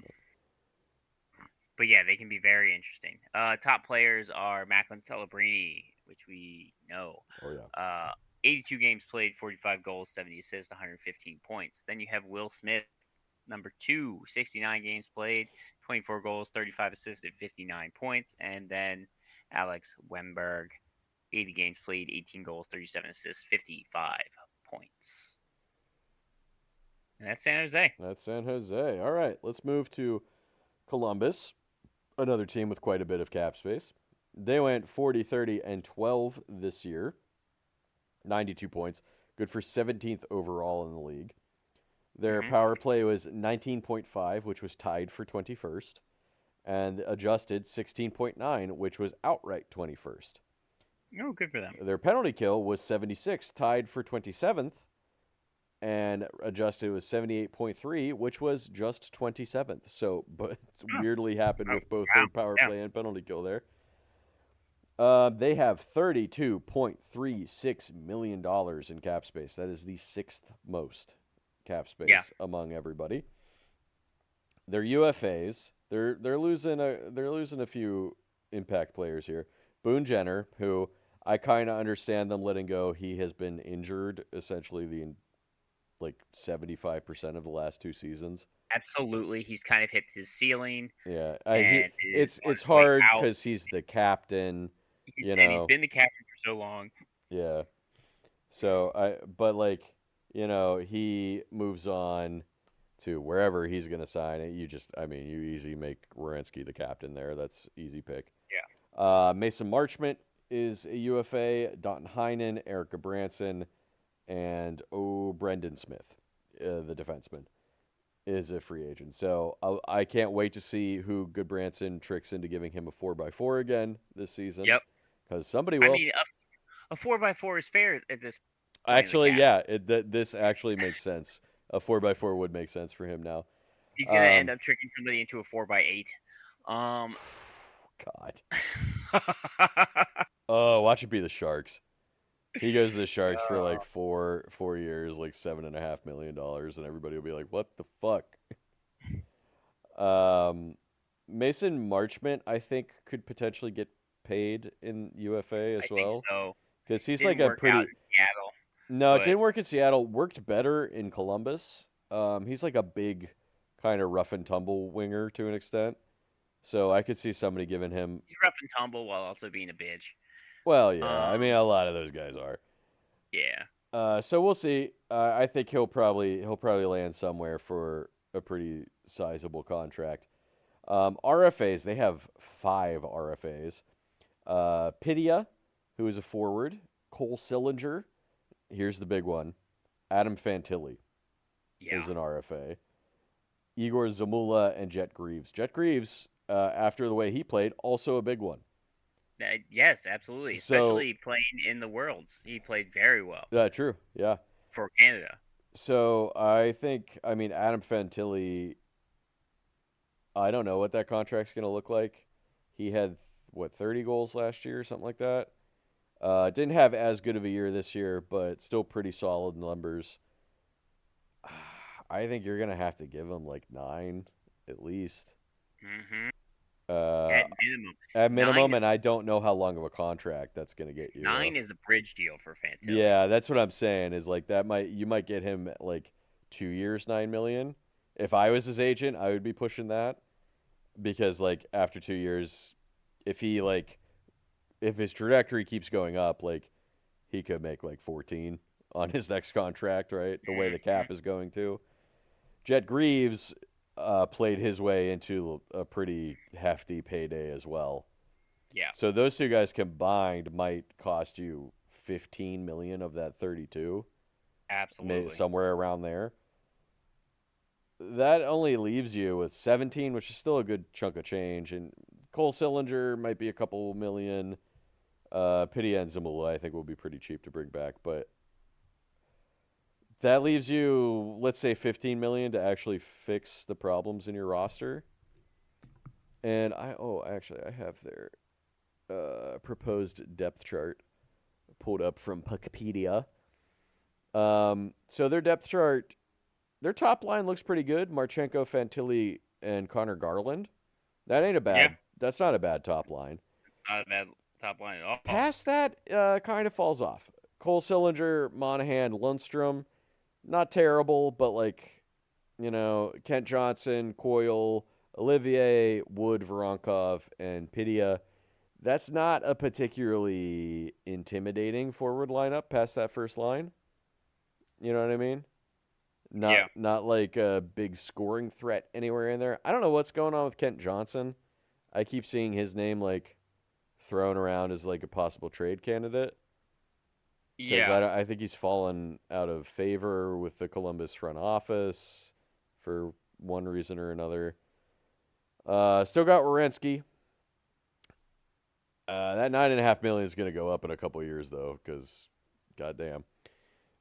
But yeah, they can be very interesting. Top players are Macklin Celebrini, which we know. Oh yeah. 82 games played, 45 goals, 70 assists, 115 points. Then you have Will Smith, number 2, 69 games played, 24 goals, 35 assists, and 59 points. And then Alex Wemberg, 80 games played, 18 goals, 37 assists, 55 points. And that's San Jose. That's San Jose. All right, let's move to Columbus, another team with quite a bit of cap space. They went 40, 30, and 12 this year. 92 points. Good for 17th overall in the league. Their power play was 19.5, which was tied for 21st. And adjusted 16.9, which was outright 21st. Oh, good for them. Their penalty kill was 76, tied for 27th. And adjusted was 78.3, which was just 27th. So, but weirdly happened with both their power play and penalty kill there. They have $32.36 million in cap space. That is the sixth most cap space among everybody. Their UFAs, they're losing a few impact players here. Boone Jenner, who I kind of understand them letting go. He has been injured essentially 75% of the last 2 seasons. Absolutely, he's kind of hit his ceiling. Yeah, it's hard because he's the captain. He's been the captain for so long. Yeah. So he moves on to wherever he's going to sign it. You easy make Werenski the captain there. That's easy pick. Yeah. Mason Marchment is a UFA. Dalton Heinen, Erica Branson, and Brendan Smith, the defenseman, is a free agent. So I can't wait to see who Goodbranson tricks into giving him a 4x4 again this season. Yep. Because somebody will. I mean, a 4x4 is fair at this point. Actually, yeah. This actually makes sense. A 4x4 would make sense for him now. He's going to end up tricking somebody into a 4x8. God. Oh, watch it be the Sharks. He goes to the Sharks for like 4 years, like $7.5 million, and everybody will be like, "What the fuck?" Mason Marchment, I think, could potentially get paid in UFA as well. I think so. Because he's like a pretty. Out in Seattle, no, it didn't work in Seattle. Worked better in Columbus. He's like a big, kind of rough and tumble winger to an extent. So I could see somebody giving him. He's rough and tumble while also being a bitch. Well, yeah. I mean, a lot of those guys are. Yeah. So we'll see. I think he'll probably land somewhere for a pretty sizable contract. RFAs, they have 5 RFAs. Pidia, who is a forward. Cole Sillinger. Here's the big one. Adam Fantilli is an RFA. Igor Zamula and Jet Greaves. Jet Greaves, after the way he played, also a big one. Yes, absolutely. Especially playing in the Worlds. He played very well. True. Yeah. For Canada. So I think, Adam Fantilli, I don't know what that contract's going to look like. He had, 30 goals last year or something like that. Didn't have as good of a year this year, but still pretty solid numbers. I think you're going to have to give him 9 at least. Mm-hmm. At minimum, and I don't know how long of a contract that's going to get you. 9 is a bridge deal for Fantilli. Yeah, that's what I'm saying. Is you might get him at 2 years, $9 million. If I was his agent, I would be pushing that because after 2 years, if his trajectory keeps going up, he could make 14 on his next contract, right? The way the cap is going to. Jet Greaves played his way into a pretty hefty payday as well. Yeah. So those two guys combined might cost you $15 million of that 32. Absolutely. Somewhere around there. That only leaves you with 17, which is still a good chunk of change. And Cole Sillinger might be a couple million. Pidia and Zamula, I think, will be pretty cheap to bring back. But that leaves you, let's say, $15 million to actually fix the problems in your roster. And I have their proposed depth chart pulled up from Puckpedia. So their depth chart, their top line looks pretty good. Marchenko, Fantilli, and Connor Garland. That's not a bad top line. It's not a bad top line at all. Past that, kind of falls off. Cole Sillinger, Monahan, Lundstrom, not terrible, but Kent Johnson, Coyle, Olivier, Wood, Voronkov, and Pidia. That's not a particularly intimidating forward lineup past that first line. You know what I mean? Yeah. Not like a big scoring threat anywhere in there. I don't know what's going on with Kent Johnson. I keep seeing his name like thrown around as like a possible trade candidate because Yeah. I think he's fallen out of favor with the Columbus front office for one reason or another. Still got Wierenski. That $9.5 million is going to go up in a couple years though, because goddamn.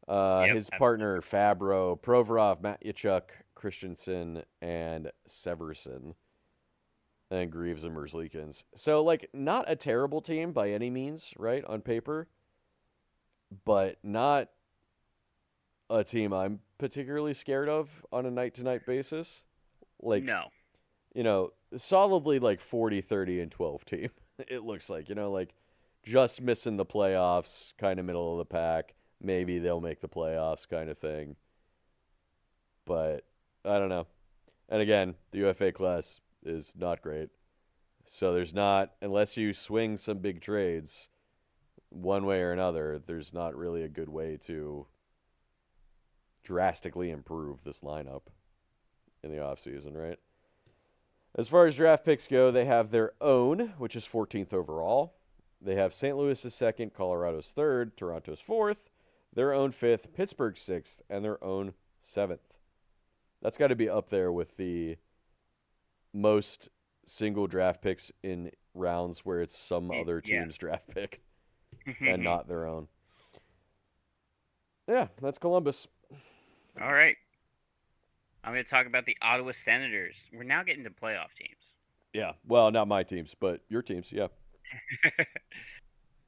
Yep. His partner Fabro, Provorov, Matyachuk, Christensen, and Severson, and Greaves and Merzlikins. So like not a terrible team by any means, right, on paper, but not a team I'm particularly scared of on a night to night basis. Like, No. Solidly like 40, 30, and 12 team. It looks like, like just missing the playoffs, kind of middle of the pack. Maybe they'll make the playoffs kind of thing. But I don't know. And again, the UFA class is not great. So there's not, unless you swing some big trades one way or another, there's not really a good way to drastically improve this lineup in the offseason, right? As far as draft picks go, they have their own, which is 14th overall. They have St. Louis is second, Colorado's third, Toronto's fourth, their own fifth, Pittsburgh sixth, and their own seventh. That's got to be up there with the most single draft picks in rounds where it's some other Yeah. team's draft pick and not their own. Yeah, that's Columbus. All right. I'm going to talk about the Ottawa Senators. We're now getting to playoff teams. Yeah, well, not my teams, but your teams. Yeah,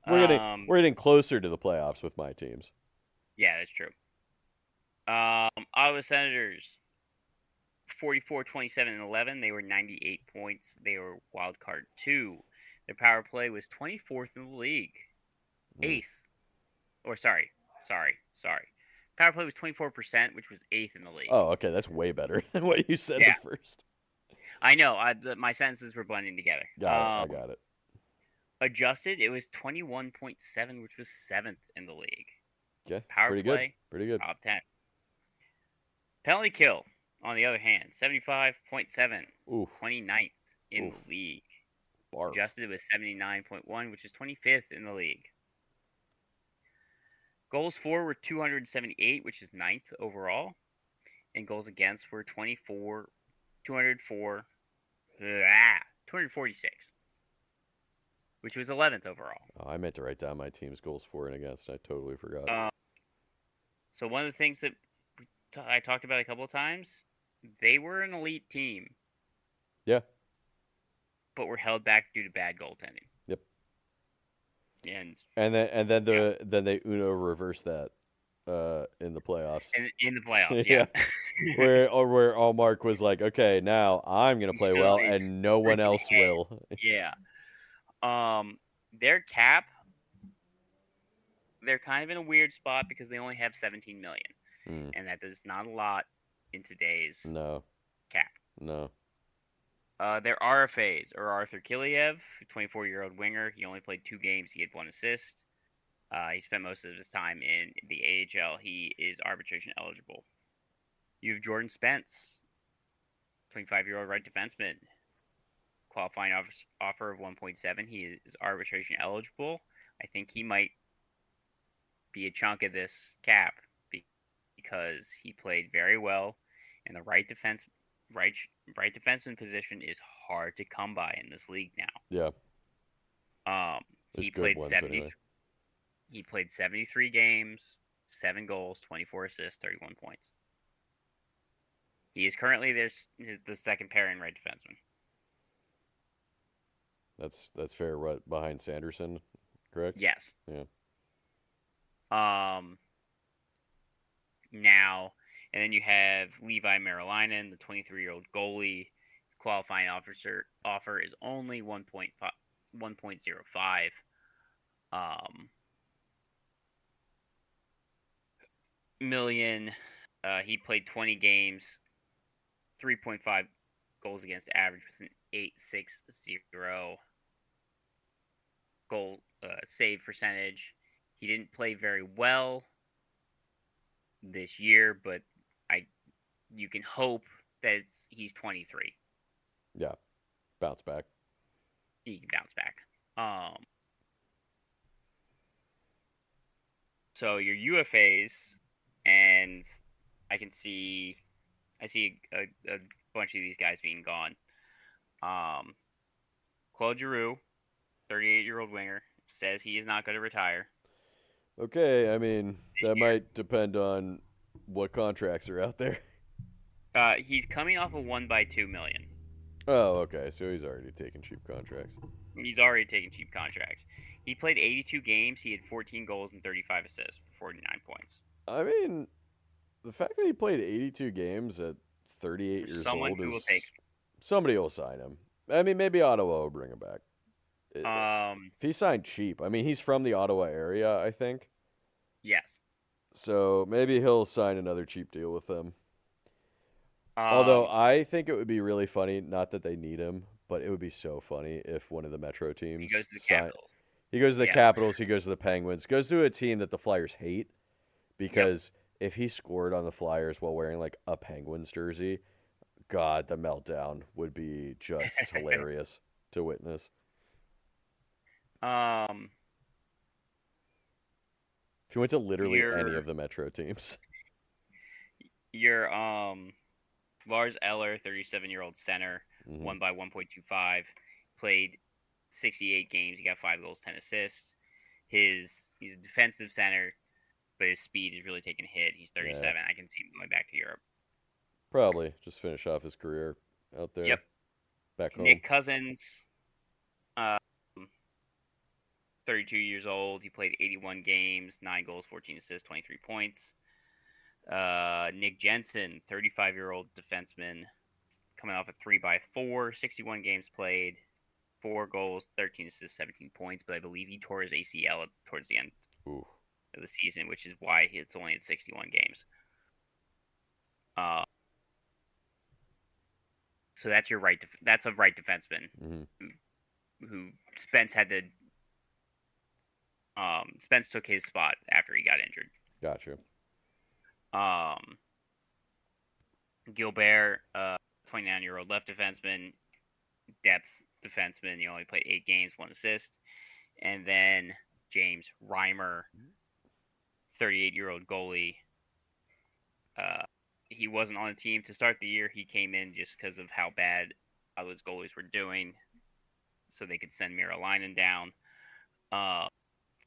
we're getting closer to the playoffs with my teams. Yeah, that's true. Ottawa Senators, 44, 27, and 11. They were 98 points. They were wild card 2. Their power play was 24th in the league. 8th. Or sorry. Power play was 24%, which was 8th in the league. Oh, okay, that's way better than what you said at first. I know. My sentences were blending together. I got it. Adjusted, it was 21.7, which was 7th in the league. Okay, Power pretty play, good. Pretty good. Top 10. Penalty kill, on the other hand, 75.7, 29th in the league. Barf. Adjusted, it was 79.1, which is 25th in the league. Goals for were 278, which is 9th overall. And goals against were 246, which was 11th overall. Oh, I meant to write down my team's goals for and against. I totally forgot. So one of the things that I talked about a couple of times, they were an elite team. Yeah. But were held back due to bad goaltending. Yep. And then they reversed that in the playoffs. In the playoffs, yeah. where Allmark was like, okay, now I'm gonna play well, and no one else will. Yeah. Their cap, they're kind of in a weird spot because they only have 17 million, and that is not a lot in today's cap. No. Their RFAs are Arthur Kiliev, 24-year-old winger. He only played 2 games. He had 1 assist. He spent most of his time in the AHL. He is arbitration eligible. You have Jordan Spence, 25-year-old right defenseman. Qualifying offer of 1.7. He is arbitration eligible. I think he might be a chunk of this cap because he played very well, and the right defenseman position is hard to come by in this league now. Yeah. He played 70. Anyway. He played 73 games, 7 goals, 24 assists, 31 points. He is currently the second pairing right defenseman. That's fair. Right behind Sanderson, correct? Yes. Yeah. Now, and then you have Levi Marilainen, the 23-year-old goalie. His qualifying offer is only 1.05. Million. He played 20 games, 3.5 goals against average with an 8.60. goal save percentage. He didn't play very well this year, but I you can hope that he's 23. Yeah, bounce back. He can bounce back. So your UFAs, and I see a bunch of these guys being gone. Claude Giroux, 38-year-old winger, says he is not going to retire Okay, I mean, this that year. might depend on what contracts are out there. He's coming off a 1 by 2 million. Oh, okay, so he's already taking cheap contracts. He's already taken cheap contracts. He played 82 games. He had 14 goals and 35 assists for 49 points. I mean, the fact that he played 82 games at 38 For years someone old who will take, is somebody will sign him. I mean, maybe Ottawa will bring him back. um, If he signed cheap, I mean, he's from the Ottawa area, I think. yes, So maybe he'll sign another cheap deal with them. Although um, I think it would be really funny, not that they need him, but it would be so funny if one of the Metro he teams goes to the sign. Capitals. He goes to the Yeah, Capitals. He goes to the Penguins. Goes to a team that the Flyers hate yep. because if he scored on the Flyers while wearing like a Penguins jersey, God, the meltdown would be just hilarious to witness. um, If he went to literally any your of the Metro teams. your Lars Eller, 37-year-old center, Hmm. 1 by 1.25, played 68 games. He got 5 goals, 10 assists. He's a defensive center, but his speed is really taking a hit. He's Yeah, 37. I can see him going back to Europe. probably just finish off his career out Yep. there, back home. Nick Cousins, um, 32 years old. He played 81 games, 9 goals, 14 assists, 23 points. Nick Jensen, 35-year-old defenseman, coming off a 3 by 4, 61 games played, 4 goals, 13 assists, 17 points. But I believe he tore his ACL towards the end Ooh, of the season, which is why it's only at 61 games. Uh, so that's your right. That's a right defenseman hmm, who Spence had to. Spence took his spot after he got injured. gotcha. Um, Gilbert, 29-year-old left defenseman, depth defenseman. He only played 8 games, 1 assist. And then James Reimer, 38-year-old goalie. He wasn't on the team to start the year. He came in just because of how bad others goalies were doing, so they could send Miralainen down.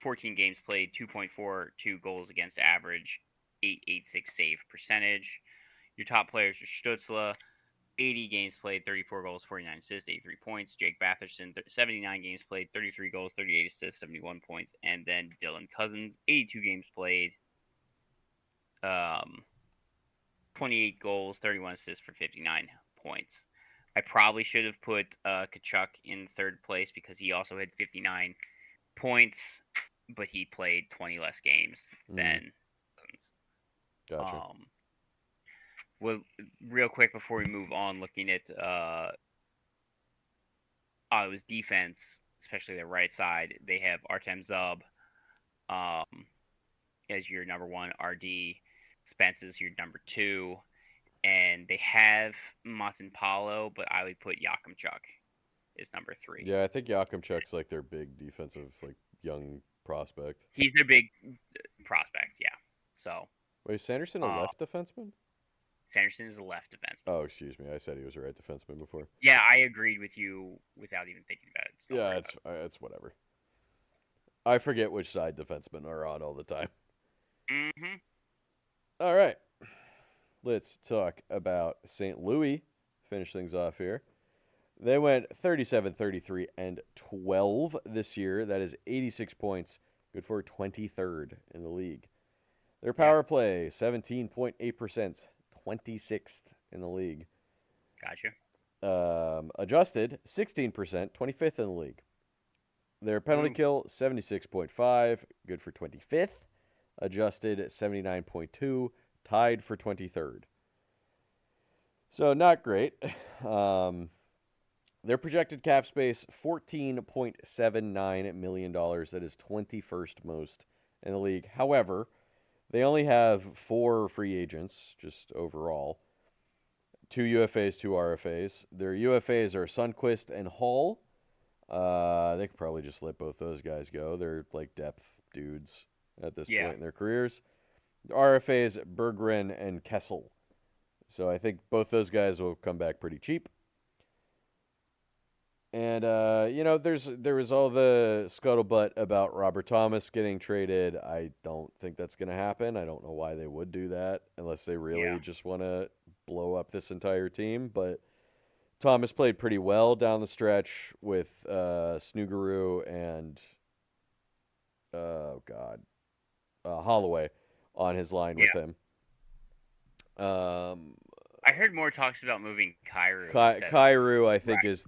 14 games played, 2.42 goals against average, 886 save percentage. Your top players are Stutzla, 80 games played, 34 goals, 49 assists, 83 points. Jake Batherson, 79 games played, 33 goals, 38 assists, 71 points. And then Dylan Cousins, 82 games played, 28 goals, 31 assists for 59 points. I probably should have put Kachuk in third place because he also had 59 points, but he played 20 less games than Cousins. Gotcha. Well, real quick before we move on, looking at Ottawa's defense, especially their right side, they have Artem Zub as your number one, RD. Spence is your number 2. And they have Montenpalo, but I would put Yakimchuk as number 3. Yeah, I think Yakimchuk's like their big defensive, like young prospect. He's their big prospect, yeah. So, Wait, is Sanderson a left defenseman? Sanderson is a left defenseman. Oh, excuse me. I said he was a right defenseman before. Yeah, I agreed with you without even thinking about it. Yeah, it's whatever. I forget which side defensemen are on all the time. Mm-hmm. All right. Let's talk about St. Louis. Finish things off here. They went 37, 33, and 12 this year. That is 86 points. Good for 23rd in the league. Their power play, 17.8%, 26th in the league. Gotcha. Adjusted, 16%, 25th in the league. Their penalty kill, 76.5, good for 25th. Adjusted, 79.2, tied for 23rd. So not great. Their projected cap space $14.79 million. That is 21st most in the league. However, they only have 4 free agents just overall. 2 UFAs, 2 RFAs. Their UFAs are Sundquist and Hall. They could probably just let both those guys go. They're like depth dudes at this Yeah. point in their careers. The RFAs Berggren and Kessel. So I think both those guys will come back pretty cheap. And there was all the scuttlebutt about Robert Thomas getting traded. I don't think that's going to happen. I don't know why they would do that unless they really Yeah. just want to blow up this entire team. But Thomas played pretty well down the stretch with Snuguru and Holloway on his line with Yeah. him. I heard more talks about moving Cairo instead of Kairu, I think, Right. is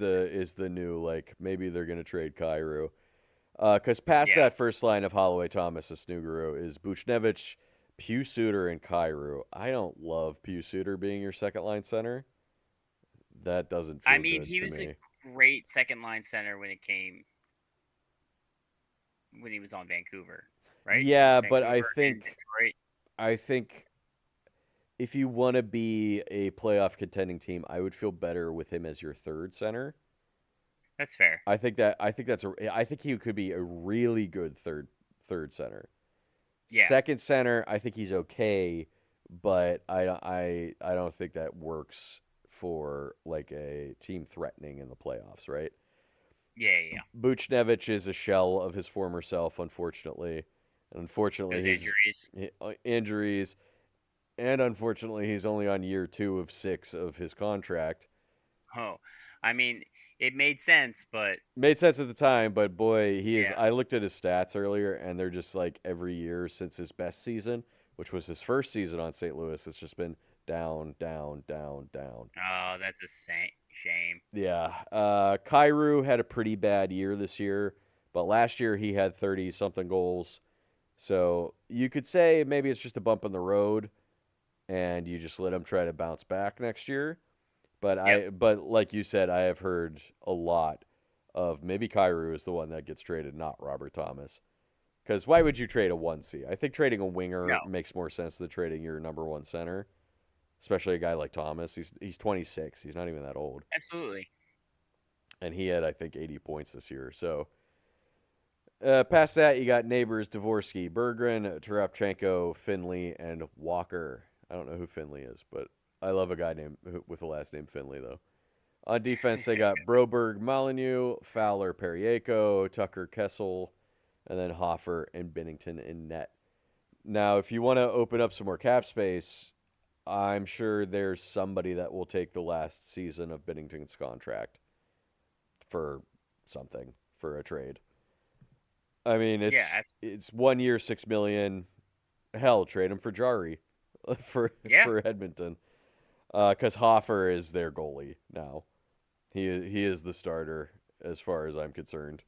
the new, like, maybe they're gonna trade Kairu. Because past Yeah. that first line of Holloway, Thomas, and Snuguru is Buchnevich, Pew Suter, and Kairu. I don't love Pew Suter being your second line center. That doesn't I feel mean, good he to was me. a great second line center when he was on Vancouver, right? It was Yeah, but Vancouver and Detroit. I think if you want to be a playoff contending team, I would feel better with him as your third center. That's fair. I think he could be a really good third center. Yeah. Second center, I think he's okay, but I don't think that works for like a team threatening in the playoffs, right? Yeah. Yeah. Buchnevich is a shell of his former self, unfortunately. And unfortunately, Those injuries. injuries, and unfortunately, he's only on year 2 of 6 of his contract. Oh, I mean, it made sense, but Made sense at the time, but boy, he is. yeah. I looked at his stats earlier, and they're just like every year since his best season, which was his first season on St. Louis, it's just been down, down, down, down. Oh, that's a shame. Yeah. Kairu had a pretty bad year this year, but last year he had 30 something goals. So you could say maybe it's just a bump in the road, and you just let him try to bounce back next year. Yep. But like you said, I have heard a lot of maybe Kairu is the one that gets traded, not Robert Thomas. Because why would you trade a 1C? I think trading a winger No. makes more sense than trading your number one center, especially a guy like Thomas. He's 26. He's not even that old, Absolutely. and he had I think 80 points this year. So past that, you got Neighbors, Dvorsky, Berggren, Tarapchenko, Finley, and Walker. I don't know who Finley is, but I love a guy named with the last name Finley though. On defense, they got Broberg, Molyneux, Fowler, Periaco, Tucker, Kessel, and then Hoffer and Bennington in net. Now, if you want to open up some more cap space, I'm sure there's somebody that will take the last season of Bennington's contract for something, for a trade. I mean, Yeah. it's 1 year, 6 million. Hell, trade him for Jari for Yeah. for Edmonton, because Hoffer is their goalie now. He is the starter as far as I'm concerned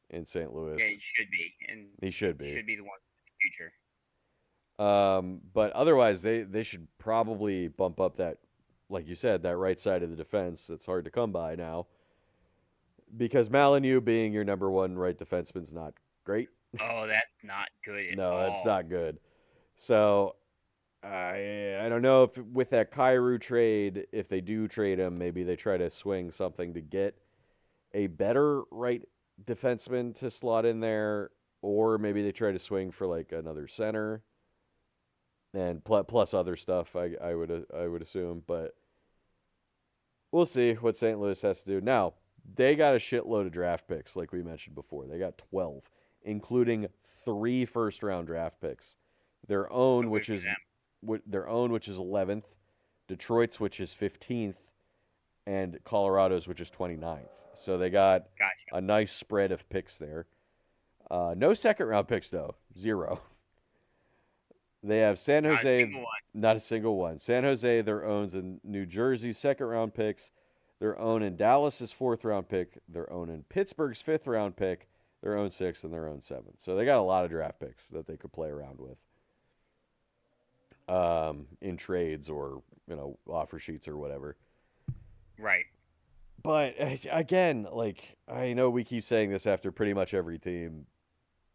in St. Yeah. Louis. He should be, and He should be. should be the one for the future. But otherwise, they should probably bump up that, like you said, that right side of the defense. It's hard to come by now because Molyneux being your number one right defenseman's not great. Oh, that's not good at No, that's all. not good. So I don't know if with that Kairu trade, if they do trade him, maybe they try to swing something to get a better right defenseman to slot in there, or maybe they try to swing for like another center and plus other stuff. I would assume, but we'll see what St. Louis has to do. Now they got a shitload of draft picks, like we mentioned before. They got 12, including 3 first-round draft picks. Their own, Good which for is them. their own, which is 11th. Detroit's, which is 15th, and Colorado's, which is 29th. So they got Gotcha. a nice spread of picks there. No second round picks though, 0. They have San Not a Jose, single one. not a single one. San Jose, their owns in New Jersey, second round picks. Their own in Dallas's fourth round pick. Their own in Pittsburgh's fifth round pick. Their own sixth and their own seventh. So they got a lot of draft picks that they could play around with, in trades or offer sheets or whatever. Right. But again, like I know we keep saying this after pretty much every team.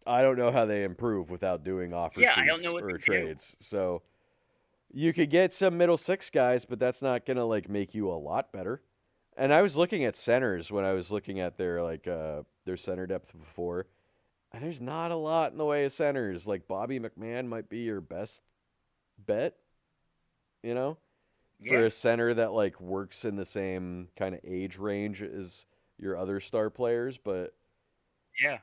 I don't know how they improve without doing offer Yeah, I don't know sheets what or they do. trades. So you could get some middle six guys, but that's not gonna like make you a lot better. And I was looking at centers when I was looking at their center depth before, and there's not a lot in the way of centers. Like Bobby McMahon might be your best bet, you know, for Yeah, a center that like works in the same kind of age range as your other star players, but yeah,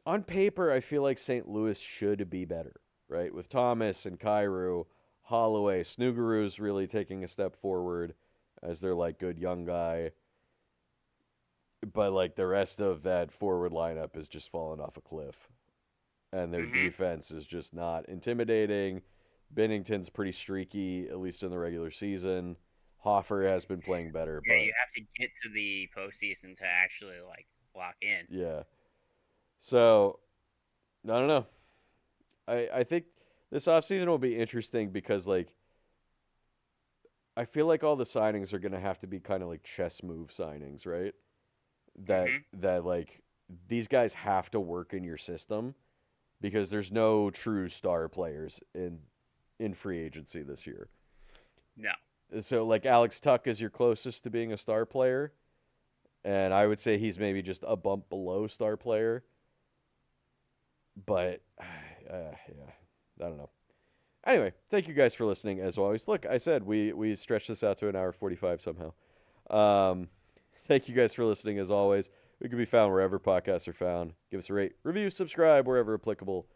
on paper I feel like St. Louis should be better, right? With Thomas and Cairo, Holloway, Snoogaru's really taking a step forward as their like good young guy. But like the rest of that forward lineup is just falling off a cliff. And their hmm defense is just not intimidating. Bennington's pretty streaky, at least in the regular season. Hoffer has been playing better, yeah. but You have to get to the postseason to actually like lock in. yeah. So I don't know. I think this offseason will be interesting because like I feel like all the signings are gonna have to be kind of like chess move signings, right? hmm That like these guys have to work in your system because there's no true star players in free agency this year. No. So like Alex Tuck is your closest to being a star player, and I would say he's maybe just a bump below star player. But yeah, I don't know. Anyway, thank you guys for listening. As always, look, I said we stretched this out to an hour 45 somehow. Um, thank you guys for listening. As always, we can be found wherever podcasts are found. Give us a rate, review, subscribe wherever applicable,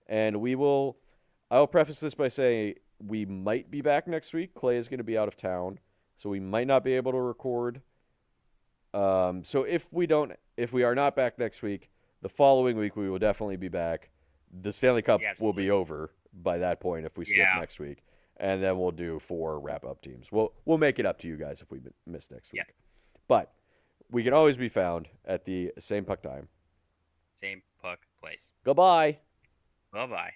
and we will. I'll preface this by saying we might be back next week. Clay is going to be out of town, so we might not be able to record. So if we are not back next week, the following week we will definitely be back. The Stanley Cup Yeah, will be absolutely. over by that point if we skip Yeah. next week, and then we'll do 4 wrap-up teams. We'll make it up to you guys if we miss next Yeah. week, but we can always be found at the same puck time. Same puck place. Goodbye. Bye bye.